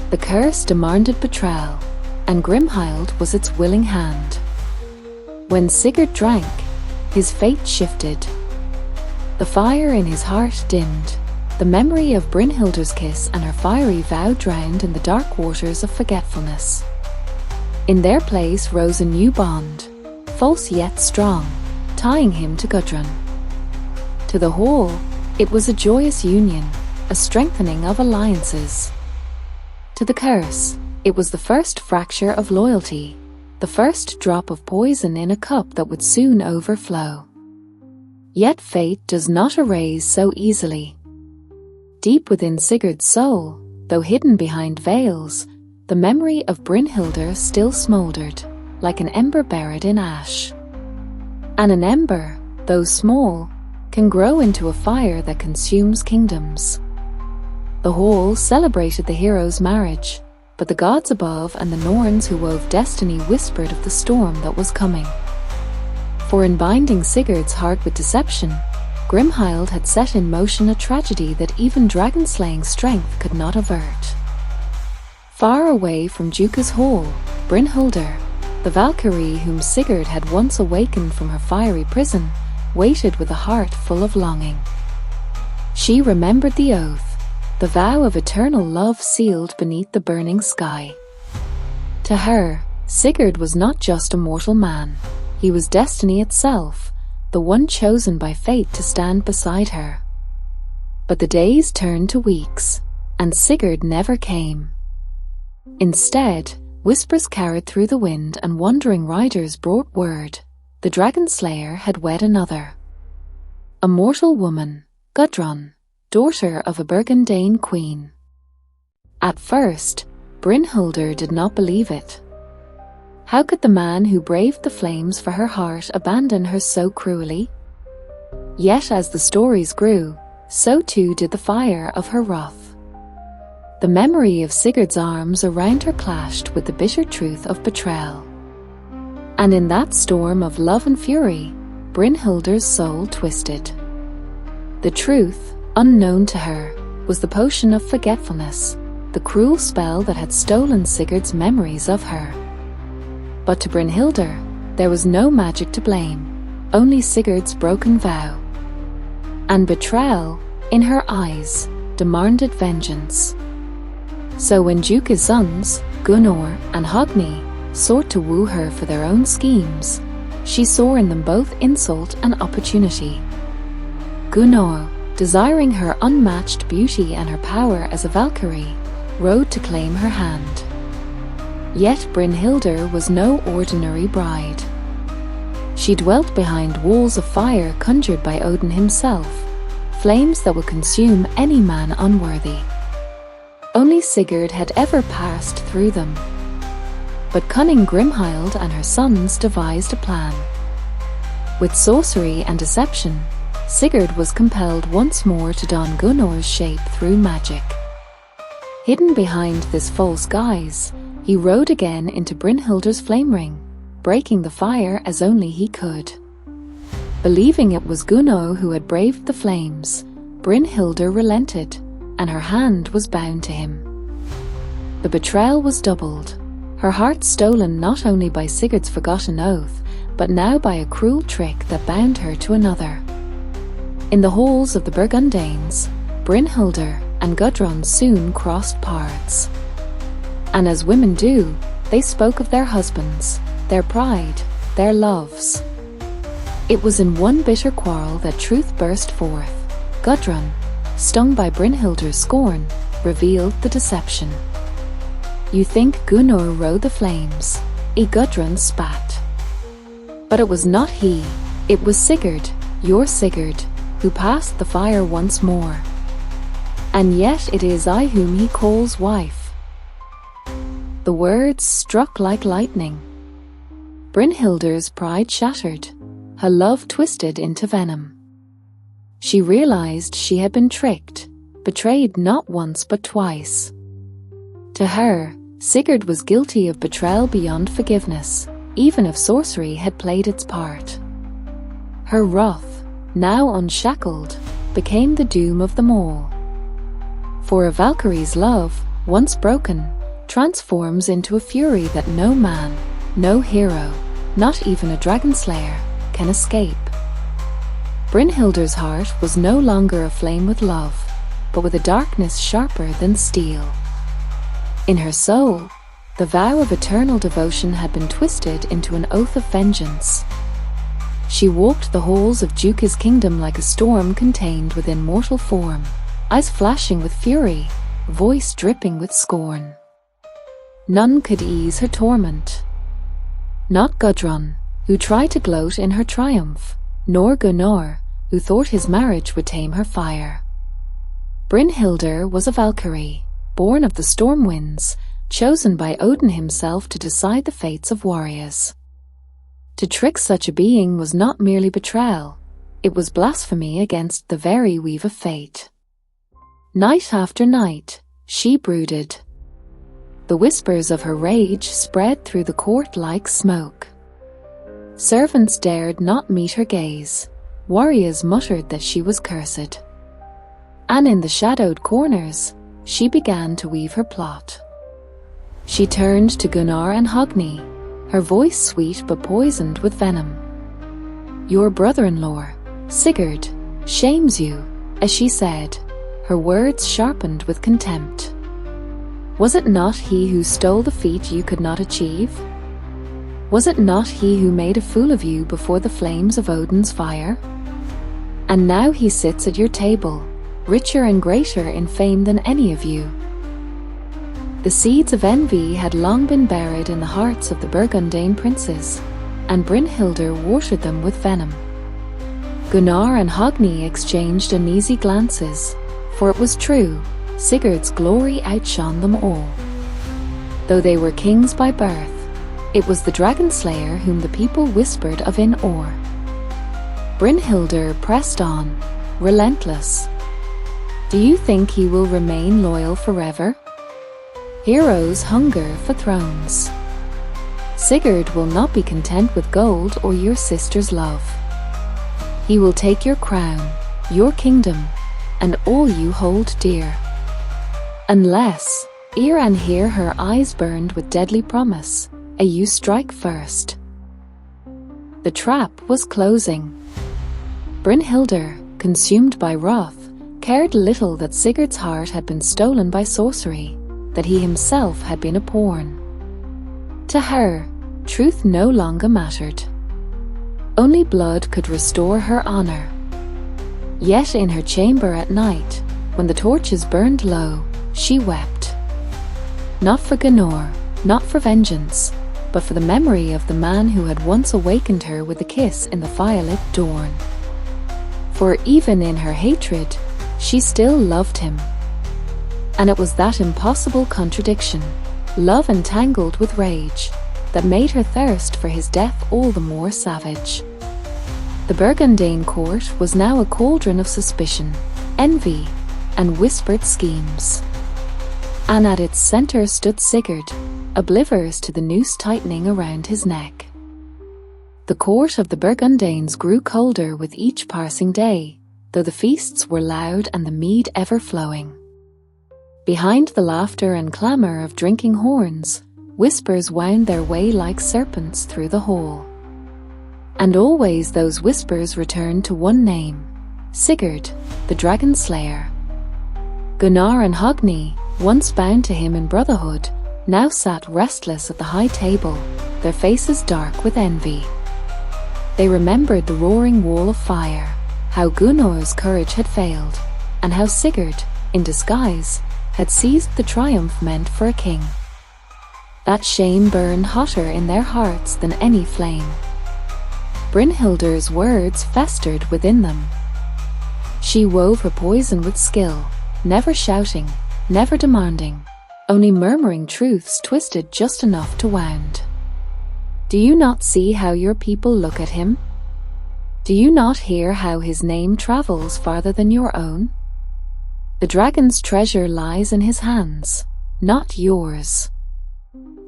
Speaker 1: The curse demanded betrayal, and Brynhildr was its willing hand. When Sigurd drank, his fate shifted. The fire in his heart dimmed, the memory of Brynhildr's kiss and her fiery vow drowned in the dark waters of forgetfulness. In their place rose a new bond, false yet strong, tying him to Gudrun. To the whole, it was a joyous union, a strengthening of alliances. To the curse, it was the first fracture of loyalty, the first drop of poison in a cup that would soon overflow. Yet fate does not erase so easily. Deep within Sigurd's soul, though hidden behind veils, the memory of Brynhildr still smouldered, like an ember buried in ash. And an ember, though small, can grow into a fire that consumes kingdoms. The hall celebrated the hero's marriage, but the gods above and the Norns who wove destiny whispered of the storm that was coming. For in binding Sigurd's heart with deception, Brynhildr had set in motion a tragedy that even dragon-slaying strength could not avert. Far away from Juki's hall, Brynhildr, the Valkyrie whom Sigurd had once awakened from her fiery prison, waited with a heart full of longing. She remembered the oath, the vow of eternal love sealed beneath the burning sky. To her, Sigurd was not just a mortal man, he was destiny itself, the one chosen by fate to stand beside her. But the days turned to weeks, and Sigurd never came. Instead, whispers carried through the wind and wandering riders brought word, the Dragon Slayer had wed another. A mortal woman, Gudrun, daughter of a Burgundian queen. At first, Brynhildr did not believe it. How could the man who braved the flames for her heart abandon her so cruelly? Yet as the stories grew, so too did the fire of her wrath. The memory of Sigurd's arms around her clashed with the bitter truth of betrayal. And in that storm of love and fury, Brynhildr's soul twisted. The truth, unknown to her, was the potion of forgetfulness, the cruel spell that had stolen Sigurd's memories of her. But to Brynhildr, there was no magic to blame, only Sigurd's broken vow. And betrayal, in her eyes, demanded vengeance. So when Duke's sons, Gunnar and Hogni, sought to woo her for their own schemes, she saw in them both insult and opportunity. Gunnar, desiring her unmatched beauty and her power as a Valkyrie, rode to claim her hand. Yet Brynhildr was no ordinary bride. She dwelt behind walls of fire conjured by Odin himself, flames that would consume any man unworthy. Only Sigurd had ever passed through them. But cunning Grimhild and her sons devised a plan. With sorcery and deception, Sigurd was compelled once more to don Gunnar's shape through magic. Hidden behind this false guise, he rode again into Brynhildr's flame ring, breaking the fire as only he could. Believing it was Gunnar who had braved the flames, Brynhildr relented, and her hand was bound to him. The betrayal was doubled, her heart stolen not only by Sigurd's forgotten oath, but now by a cruel trick that bound her to another. In the halls of the Burgundians, Brynhildr and Gudrun soon crossed paths. And as women do, they spoke of their husbands, their pride, their loves. It was in one bitter quarrel that truth burst forth. Gudrun, stung by Brynhildr's scorn, revealed the deception. "You think Gunnar rode the flames," Gudrun spat. "But it was not he, it was Sigurd, your Sigurd, who passed the fire once more. And yet it is I whom he calls wife." The words struck like lightning. Brynhildr's pride shattered, her love twisted into venom. She realized she had been tricked, betrayed not once but twice. To her, Sigurd was guilty of betrayal beyond forgiveness, even if sorcery had played its part. Her wrath, now unshackled, became the doom of them all. For a Valkyrie's love, once broken, transforms into a fury that no man, no hero, not even a dragon slayer, can escape. Brynhildr's heart was no longer aflame with love, but with a darkness sharper than steel. In her soul, the vow of eternal devotion had been twisted into an oath of vengeance. She walked the halls of Duke's kingdom like a storm contained within mortal form, eyes flashing with fury, voice dripping with scorn. None could ease her torment. Not Gudrun, who tried to gloat in her triumph, nor Gunnar, who thought his marriage would tame her fire. Brynhildr was a Valkyrie, born of the storm winds, chosen by Odin himself to decide the fates of warriors. To trick such a being was not merely betrayal, it was blasphemy against the very weave of fate. Night after night, she brooded. The whispers of her rage spread through the court like smoke. Servants dared not meet her gaze, warriors muttered that she was cursed. And in the shadowed corners, she began to weave her plot. She turned to Gunnar and Hogni, her voice sweet but poisoned with venom. "Your brother-in-law, Sigurd, shames you," as she said, her words sharpened with contempt. "Was it not he who stole the feat you could not achieve? Was it not he who made a fool of you before the flames of Odin's fire? And now he sits at your table, richer and greater in fame than any of you." The seeds of envy had long been buried in the hearts of the Burgundian princes, and Brynhildr watered them with venom. Gunnar and Hogni exchanged uneasy glances, for it was true, Sigurd's glory outshone them all. Though they were kings by birth, it was the Dragon Slayer whom the people whispered of in awe. Brynhildr pressed on, relentless. Do you think he will remain loyal forever? Heroes hunger for thrones. Sigurd will not be content with gold or your sister's love. He will take your crown, your kingdom, and all you hold dear. Unless, ere and here her eyes burned with deadly promise, you strike first. The trap was closing. Brynhildr, consumed by wrath, cared little that Sigurd's heart had been stolen by sorcery, that he himself had been a pawn. To her, truth no longer mattered. Only blood could restore her honor. Yet in her chamber at night, when the torches burned low, she wept. Not for Gunnar, not for vengeance, but for the memory of the man who had once awakened her with a kiss in the firelit dawn. For even in her hatred, she still loved him. And it was that impossible contradiction, love entangled with rage, that made her thirst for his death all the more savage. The Burgundian court was now a cauldron of suspicion, envy, and whispered schemes. And at its centre stood Sigurd, oblivious to the noose tightening around his neck. The court of the Burgundians grew colder with each passing day, though the feasts were loud and the mead ever flowing. Behind the laughter and clamour of drinking horns, whispers wound their way like serpents through the hall. And always those whispers returned to one name, Sigurd, the Dragon Slayer. Gunnar and Hogni, once bound to him in brotherhood, now sat restless at the high table, their faces dark with envy. They remembered the roaring wall of fire, how Gunnar's courage had failed, and how Sigurd, in disguise, had seized the triumph meant for a king. That shame burned hotter in their hearts than any flame. Brynhildr's words festered within them. She wove her poison with skill, never shouting, never demanding, only murmuring truths twisted just enough to wound. Do you not see how your people look at him? Do you not hear how his name travels farther than your own? The dragon's treasure lies in his hands, not yours.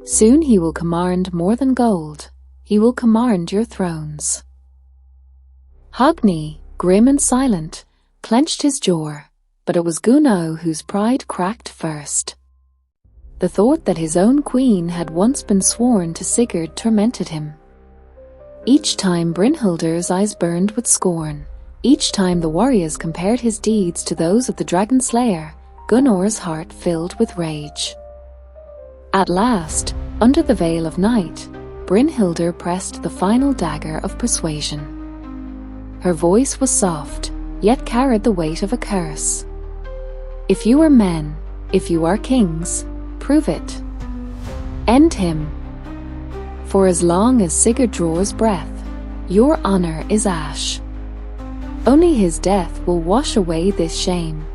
Speaker 1: Soon he will command more than gold. He will command your thrones. Hogni, grim and silent, clenched his jaw, but it was Gunnar whose pride cracked first. The thought that his own queen had once been sworn to Sigurd tormented him. Each time Brynhildr's eyes burned with scorn, each time the warriors compared his deeds to those of the Dragon Slayer, Gunnar's heart filled with rage. At last, under the veil of night, Brynhildr pressed the final dagger of persuasion. Her voice was soft, yet carried the weight of a curse. If you are men, if you are kings, prove it. End him. For as long as Sigurd draws breath, your honor is ash. Only his death will wash away this shame.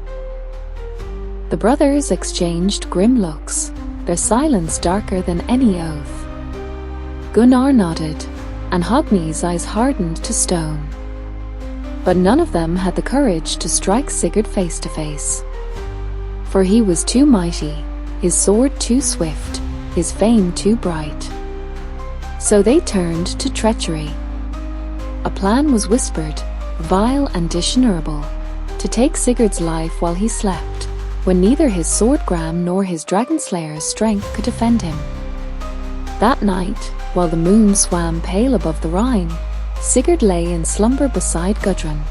Speaker 1: The brothers exchanged grim looks, their silence darker than any oath. Gunnar nodded, and Hogni's eyes hardened to stone. But none of them had the courage to strike Sigurd face to face. For he was too mighty, his sword too swift, his fame too bright. So they turned to treachery. A plan was whispered, vile and dishonorable, to take Sigurd's life while he slept, when neither his swordgram nor his dragon slayer's strength could defend him. That night, while the moon swam pale above the Rhine, Sigurd lay in slumber beside Gudrun,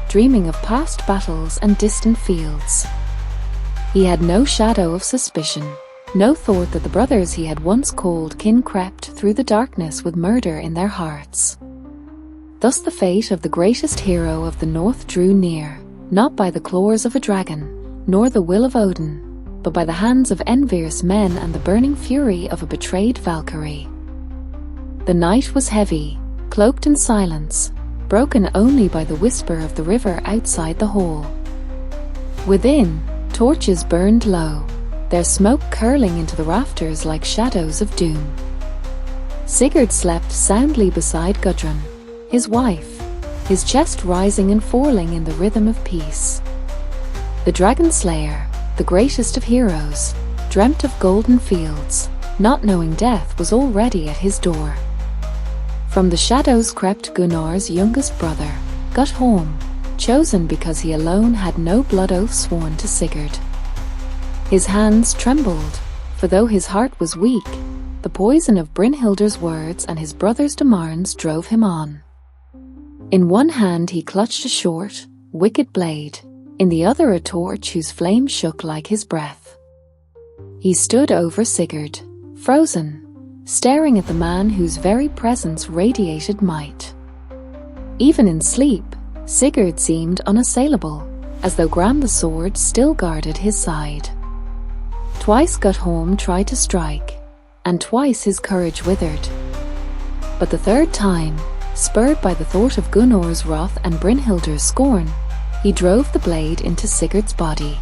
Speaker 1: dreaming of past battles and distant fields. He had no shadow of suspicion, no thought that the brothers he had once called kin crept through the darkness with murder in their hearts. Thus the fate of the greatest hero of the North drew near, not by the claws of a dragon, nor the will of Odin, but by the hands of envious men and the burning fury of a betrayed Valkyrie. The night was heavy, cloaked in silence, broken only by the whisper of the river outside the hall. Within, torches burned low, their smoke curling into the rafters like shadows of doom. Sigurd slept soundly beside Gudrun, his wife, his chest rising and falling in the rhythm of peace. The Dragon Slayer, the greatest of heroes, dreamt of golden fields, not knowing death was already at his door. From the shadows crept Gunnar's youngest brother, Guttorm, chosen because he alone had no blood oath sworn to Sigurd. His hands trembled, for though his heart was weak, the poison of Brynhildr's words and his brother's demands drove him on. In one hand he clutched a short, wicked blade, in the other a torch whose flame shook like his breath. He stood over Sigurd, frozen, staring at the man whose very presence radiated might. Even in sleep, Sigurd seemed unassailable, as though Gram the sword still guarded his side. Twice Guttorm tried to strike, and twice his courage withered. But the third time, spurred by the thought of Gunnar's wrath and Brynhildr's scorn, he drove the blade into Sigurd's body.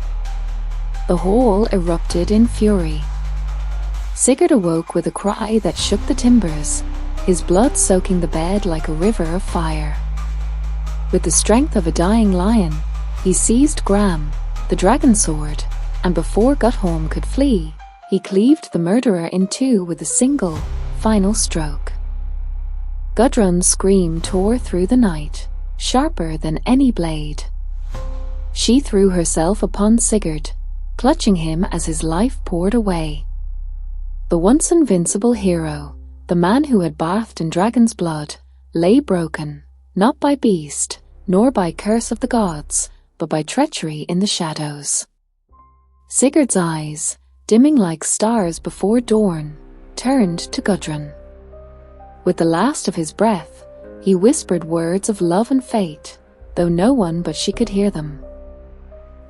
Speaker 1: The hall erupted in fury. Sigurd awoke with a cry that shook the timbers, his blood soaking the bed like a river of fire. With the strength of a dying lion, he seized Gram, the dragon sword, and before Guttorm could flee, he cleaved the murderer in two with a single, final stroke. Gudrun's scream tore through the night, sharper than any blade. She threw herself upon Sigurd, clutching him as his life poured away. The once invincible hero, the man who had bathed in dragon's blood, lay broken, not by beast, nor by curse of the gods, but by treachery in the shadows. Sigurd's eyes, dimming like stars before dawn, turned to Gudrun. With the last of his breath, he whispered words of love and fate, though no one but she could hear them.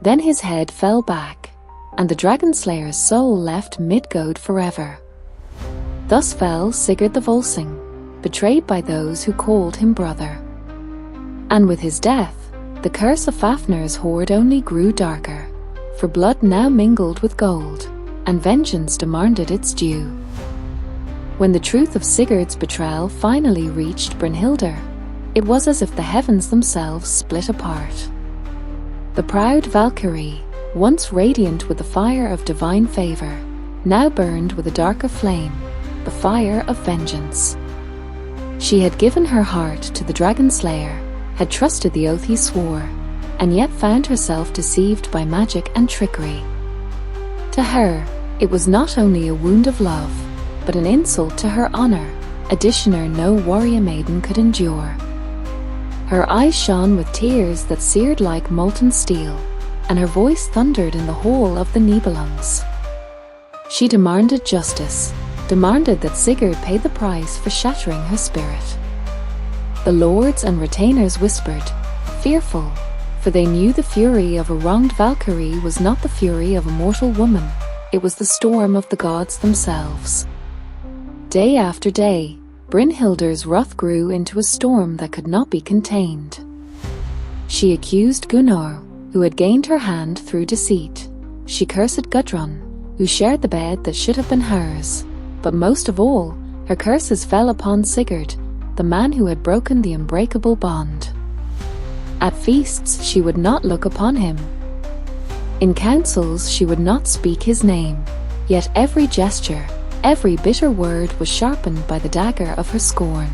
Speaker 1: Then his head fell back, and the Dragon Slayer's soul left Midgard forever. Thus fell Sigurd the Volsung, betrayed by those who called him brother. And with his death, the curse of Fafnir's hoard only grew darker, for blood now mingled with gold, and vengeance demanded its due. When the truth of Sigurd's betrayal finally reached Brynhildr, it was as if the heavens themselves split apart. The proud Valkyrie, once radiant with the fire of divine favor, now burned with a darker flame, the fire of vengeance. She had given her heart to the Dragon Slayer, had trusted the oath he swore, and yet found herself deceived by magic and trickery. To her, it was not only a wound of love, but an insult to her honor, a dishonor no warrior maiden could endure. Her eyes shone with tears that seared like molten steel, and her voice thundered in the hall of the Nibelungs. She demanded justice, demanded that Sigurd pay the price for shattering her spirit. The lords and retainers whispered, fearful, for they knew the fury of a wronged Valkyrie was not the fury of a mortal woman, it was the storm of the gods themselves. Day after day, Brynhildr's wrath grew into a storm that could not be contained. She accused Gunnar, who had gained her hand through deceit. She cursed Gudrun, who shared the bed that should have been hers. But most of all, her curses fell upon Sigurd, the man who had broken the unbreakable bond. At feasts she would not look upon him. In councils she would not speak his name, yet every gesture, every bitter word was sharpened by the dagger of her scorn.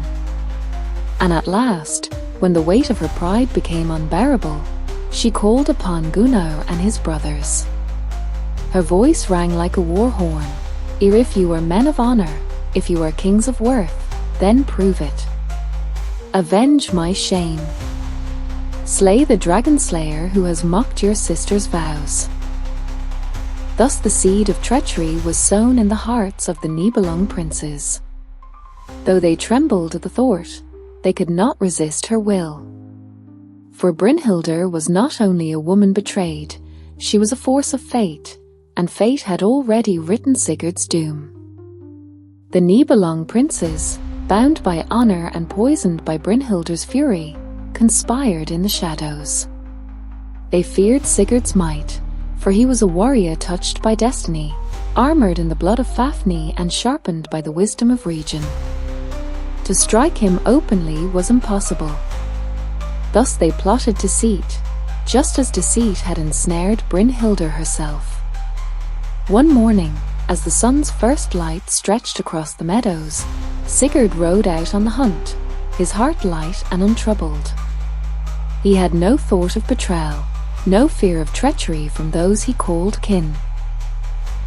Speaker 1: And at last, when the weight of her pride became unbearable, she called upon Gunnar and his brothers. Her voice rang like a war horn. If you are men of honor, if you are kings of worth, then prove it. Avenge my shame. Slay the Dragon Slayer who has mocked your sister's vows. Thus the seed of treachery was sown in the hearts of the Nibelung princes. Though they trembled at the thought, they could not resist her will. For Brynhildr was not only a woman betrayed, she was a force of fate, and fate had already written Sigurd's doom. The Nibelung princes, bound by honor and poisoned by Brynhildr's fury, conspired in the shadows. They feared Sigurd's might, for he was a warrior touched by destiny, armored in the blood of Fafnir and sharpened by the wisdom of Regin. To strike him openly was impossible. Thus they plotted deceit, just as deceit had ensnared Brynhildr herself. One morning, as the sun's first light stretched across the meadows, Sigurd rode out on the hunt, his heart light and untroubled. He had no thought of betrayal, no fear of treachery from those he called kin.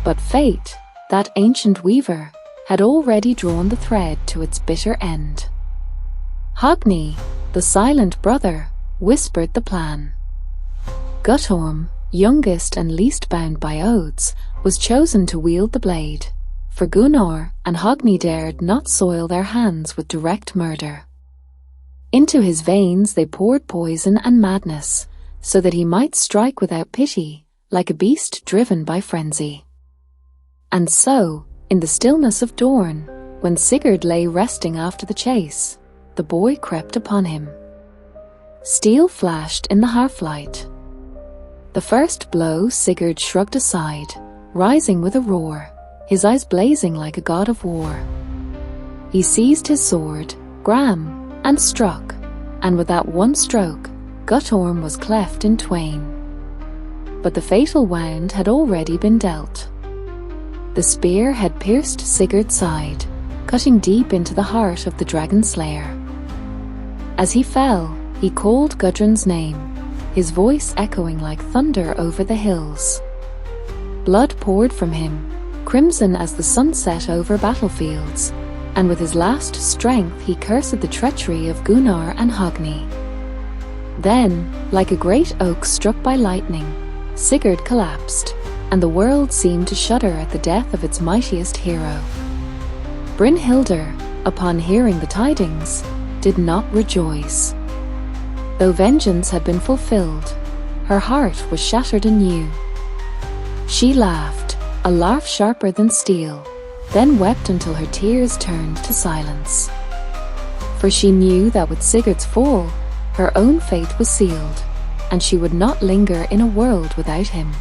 Speaker 1: But fate, that ancient weaver, had already drawn the thread to its bitter end. Hogni, the silent brother, whispered the plan. Guttorm, youngest and least bound by oaths, was chosen to wield the blade, for Gunnar and Hogni dared not soil their hands with direct murder. Into his veins they poured poison and madness, so that he might strike without pity, like a beast driven by frenzy. And so, in the stillness of dawn, when Sigurd lay resting after the chase, the boy crept upon him. Steel flashed in the half-light. The first blow Sigurd shrugged aside, rising with a roar, his eyes blazing like a god of war. He seized his sword, Gram, and struck, and with that one stroke, Guttorm was cleft in twain. But the fatal wound had already been dealt. The spear had pierced Sigurd's side, cutting deep into the heart of the Dragon Slayer. As he fell, he called Gudrun's name, his voice echoing like thunder over the hills. Blood poured from him, crimson as the sunset over battlefields, and with his last strength he cursed the treachery of Gunnar and Hogni. Then, like a great oak struck by lightning, Sigurd collapsed, and the world seemed to shudder at the death of its mightiest hero. Brynhildr, upon hearing the tidings, did not rejoice. Though vengeance had been fulfilled, her heart was shattered anew. She laughed, a laugh sharper than steel, then wept until her tears turned to silence. For she knew that with Sigurd's fall, her own fate was sealed, and she would not linger in a world without him.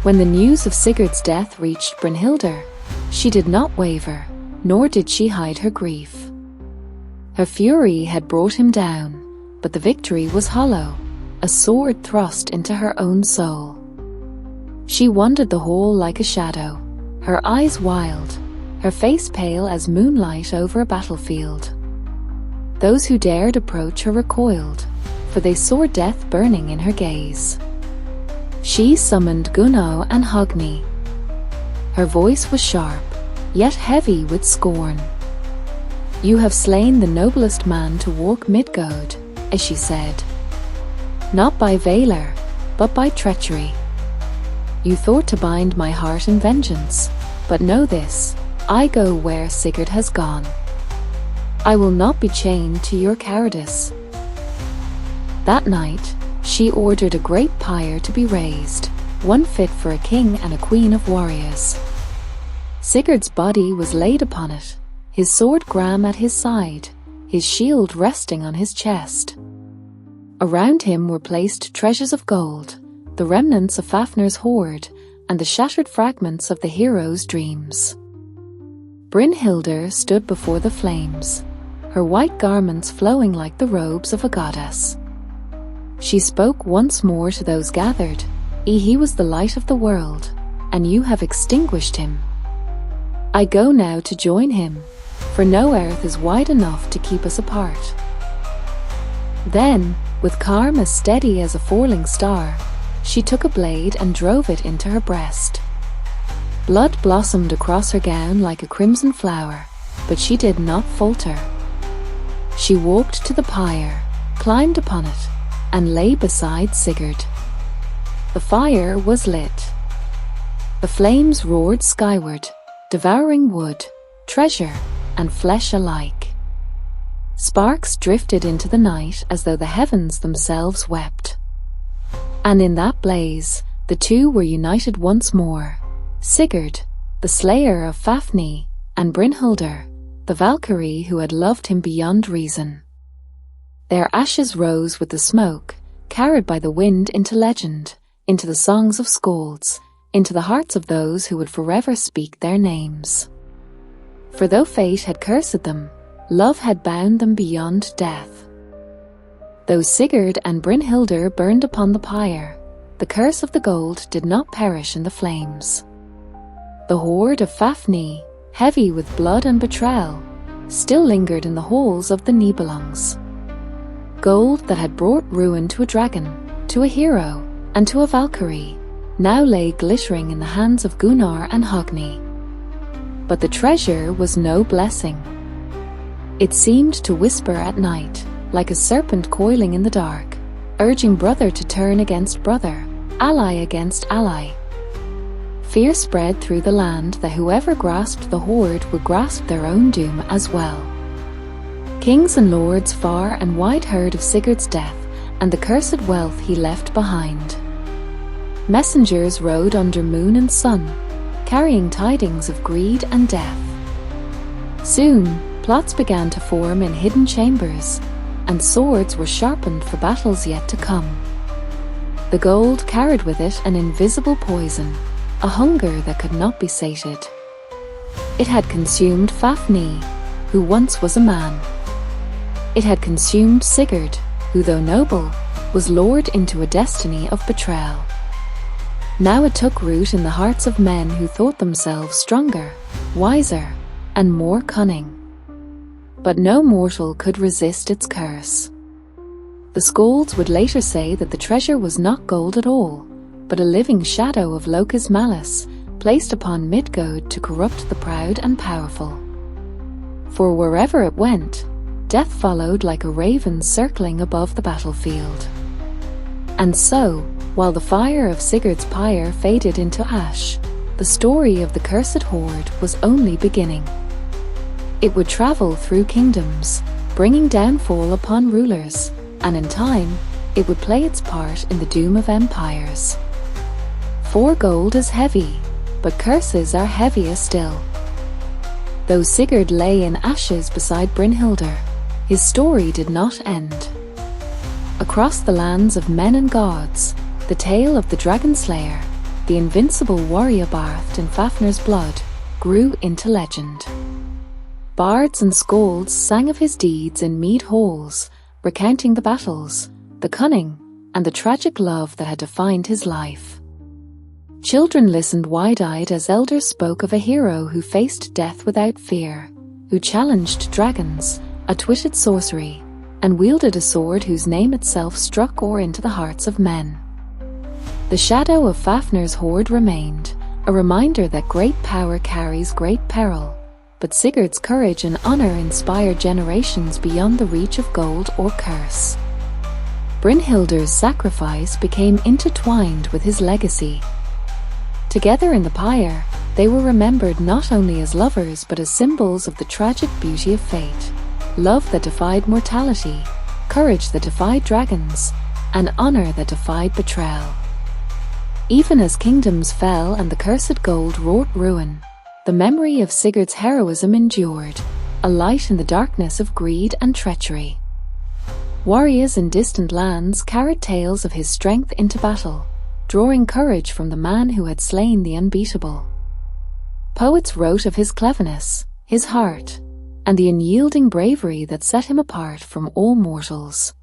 Speaker 1: When the news of Sigurd's death reached Brynhildr, she did not waver, nor did she hide her grief. Her fury had brought him down, but the victory was hollow, a sword thrust into her own soul. She wandered the hall like a shadow, her eyes wild, her face pale as moonlight over a battlefield. Those who dared approach her recoiled, for they saw death burning in her gaze. She summoned Gunnar and Hogni. Her voice was sharp, yet heavy with scorn. "You have slain the noblest man to walk Midgard," as she said. "Not by valor, but by treachery. You thought to bind my heart in vengeance, but know this, I go where Sigurd has gone. I will not be chained to your cowardice." That night, she ordered a great pyre to be raised, one fit for a king and a queen of warriors. Sigurd's body was laid upon it, his sword Gram at his side, his shield resting on his chest. Around him were placed treasures of gold, the remnants of Fafnir's hoard, and the shattered fragments of the hero's dreams. Brynhildr stood before the flames, her white garments flowing like the robes of a goddess. She spoke once more to those gathered, "He was the light of the world, and you have extinguished him. I go now to join him, for no earth is wide enough to keep us apart." Then, with calm as steady as a falling star, she took a blade and drove it into her breast. Blood blossomed across her gown like a crimson flower, but she did not falter. She walked to the pyre, climbed upon it, and lay beside Sigurd. The fire was lit. The flames roared skyward, devouring wood, treasure, and flesh alike. Sparks drifted into the night as though the heavens themselves wept. And in that blaze, the two were united once more. Sigurd, the slayer of Fafnir, and Brynhildr, the Valkyrie who had loved him beyond reason. Their ashes rose with the smoke, carried by the wind into legend, into the songs of skalds, into the hearts of those who would forever speak their names. For though fate had cursed them, love had bound them beyond death. Though Sigurd and Brynhildr burned upon the pyre, the curse of the gold did not perish in the flames. The Hoard of Fafnir, heavy with blood and betrayal, still lingered in the halls of the Nibelungs. Gold that had brought ruin to a dragon, to a hero, and to a Valkyrie, now lay glittering in the hands of Gunnar and Hogni. But the treasure was no blessing. It seemed to whisper at night, like a serpent coiling in the dark, urging brother to turn against brother, ally against ally. Fear spread through the land that whoever grasped the hoard would grasp their own doom as well. Kings and lords far and wide heard of Sigurd's death and the cursed wealth he left behind. Messengers rode under moon and sun, carrying tidings of greed and death. Soon, plots began to form in hidden chambers, and swords were sharpened for battles yet to come. The gold carried with it an invisible poison, a hunger that could not be sated. It had consumed Fafnir, who once was a man. It had consumed Sigurd, who though noble, was lured into a destiny of betrayal. Now it took root in the hearts of men who thought themselves stronger, wiser, and more cunning. But no mortal could resist its curse. The skalds would later say that the treasure was not gold at all, but a living shadow of Loki's malice, placed upon Midgard to corrupt the proud and powerful. For wherever it went, death followed like a raven circling above the battlefield. And so, while the fire of Sigurd's pyre faded into ash, the story of the cursed hoard was only beginning. It would travel through kingdoms, bringing downfall upon rulers, and in time, it would play its part in the doom of empires. For gold is heavy, but curses are heavier still. Though Sigurd lay in ashes beside Brynhildr, his story did not end. Across the lands of men and gods, the tale of the Dragon Slayer, the invincible warrior bathed in Fafnir's blood, grew into legend. Bards and skalds sang of his deeds in mead halls, recounting the battles, the cunning, and the tragic love that had defined his life. Children listened wide-eyed as elders spoke of a hero who faced death without fear, who challenged dragons, outwitted sorcery, and wielded a sword whose name itself struck ore into the hearts of men. The shadow of Fafnir's hoard remained, a reminder that great power carries great peril, but Sigurd's courage and honor inspired generations beyond the reach of gold or curse. Brynhildr's sacrifice became intertwined with his legacy. Together in the pyre, they were remembered not only as lovers but as symbols of the tragic beauty of fate, love that defied mortality, courage that defied dragons, and honor that defied betrayal. Even as kingdoms fell and the cursed gold wrought ruin, the memory of Sigurd's heroism endured, a light in the darkness of greed and treachery. Warriors in distant lands carried tales of his strength into battle, drawing courage from the man who had slain the unbeatable. Poets wrote of his cleverness, his heart, and the unyielding bravery that set him apart from all mortals.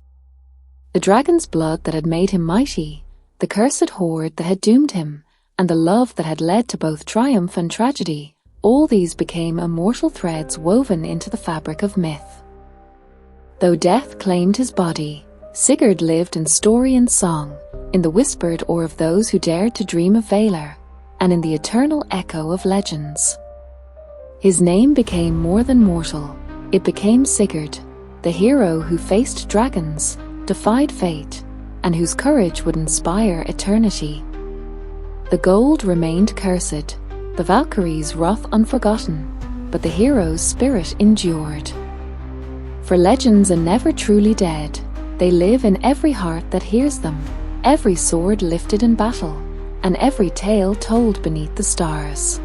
Speaker 1: The dragon's blood that had made him mighty, the cursed hoard that had doomed him, and the love that had led to both triumph and tragedy, all these became immortal threads woven into the fabric of myth. Though death claimed his body, Sigurd lived in story and song, in the whispered oar of those who dared to dream of Valor, and in the eternal echo of legends. His name became more than mortal, it became Sigurd, the hero who faced dragons, defied fate, and whose courage would inspire eternity. The gold remained cursed, the Valkyries' wrath unforgotten, but the hero's spirit endured. For legends are never truly dead, they live in every heart that hears them, every sword lifted in battle, and every tale told beneath the stars.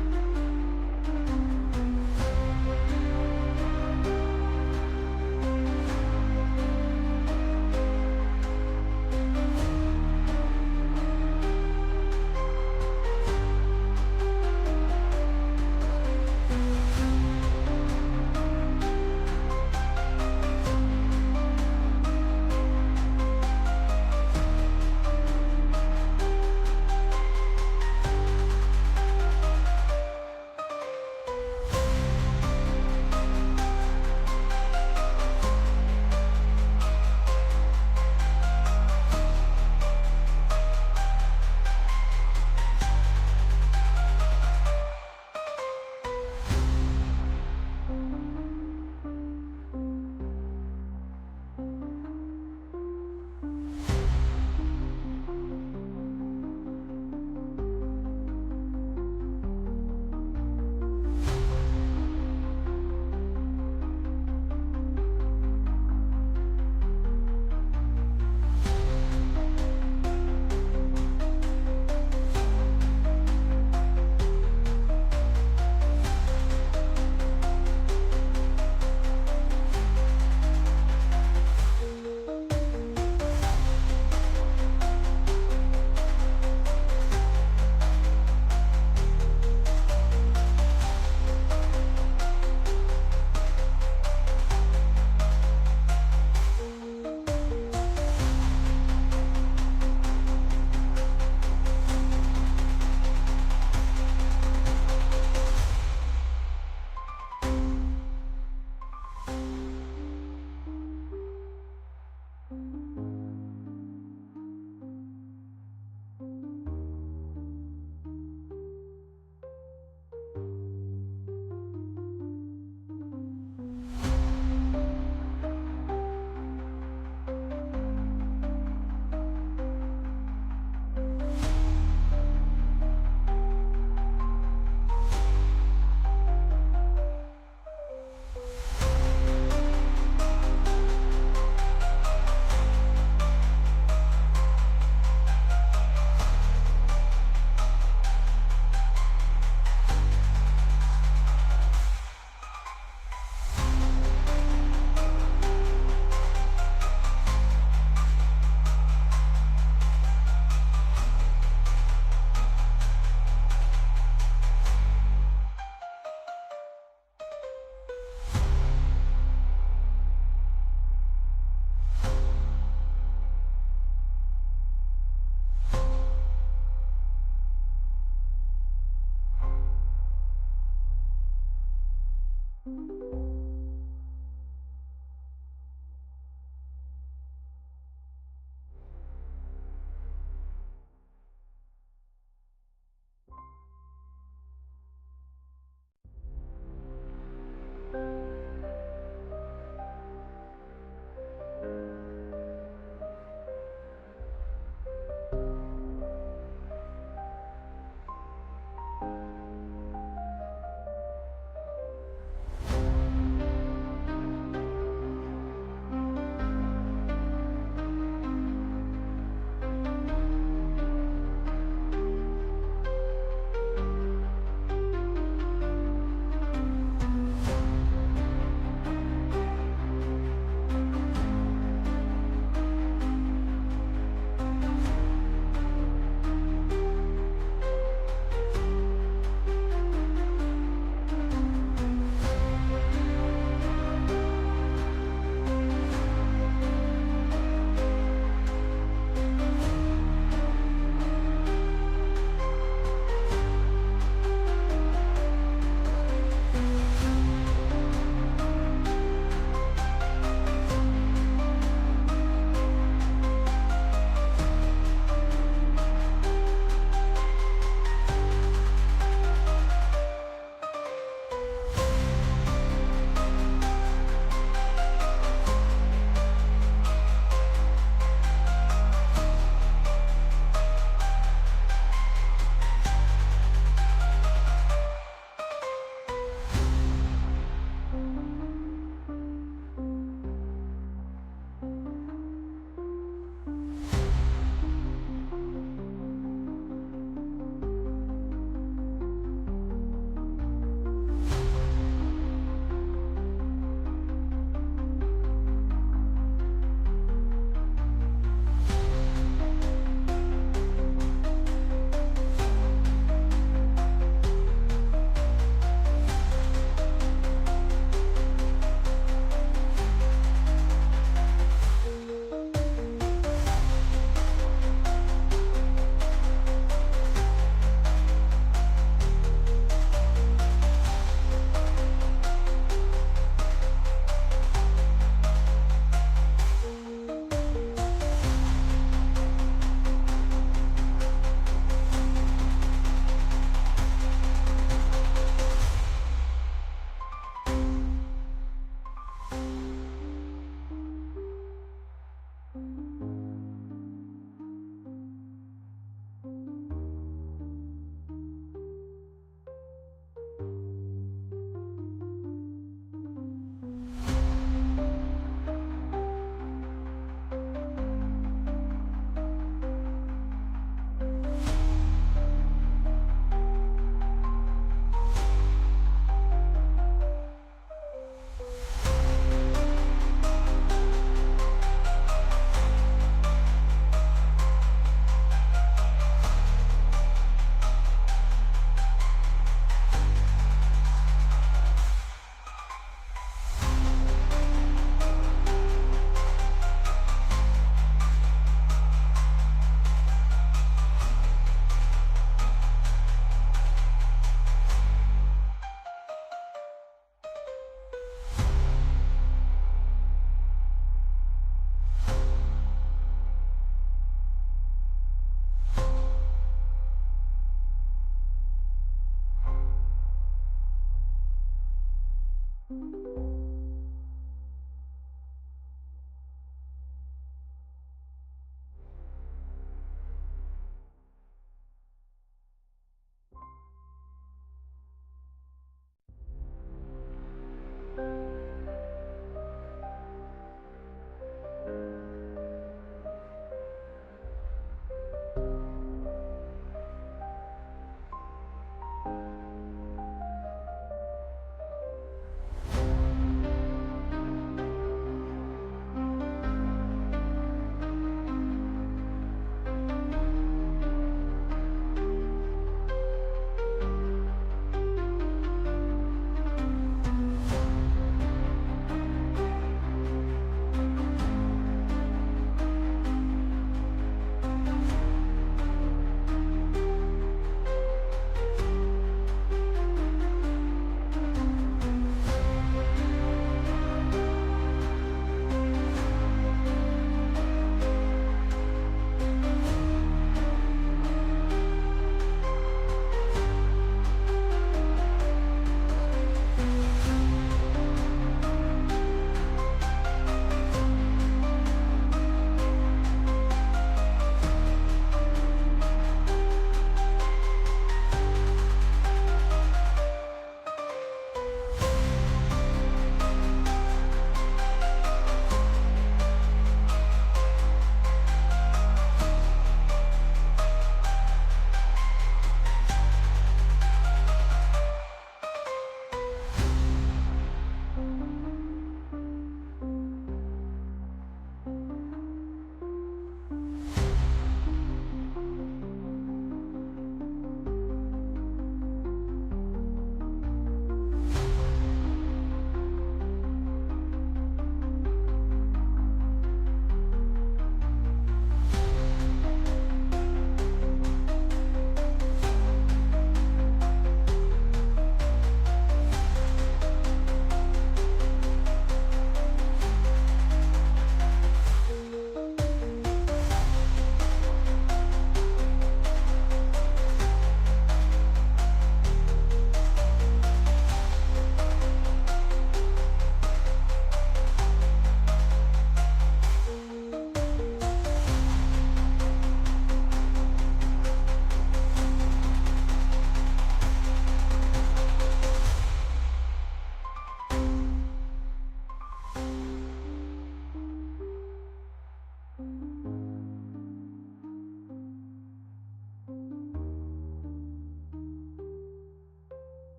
Speaker 2: Thank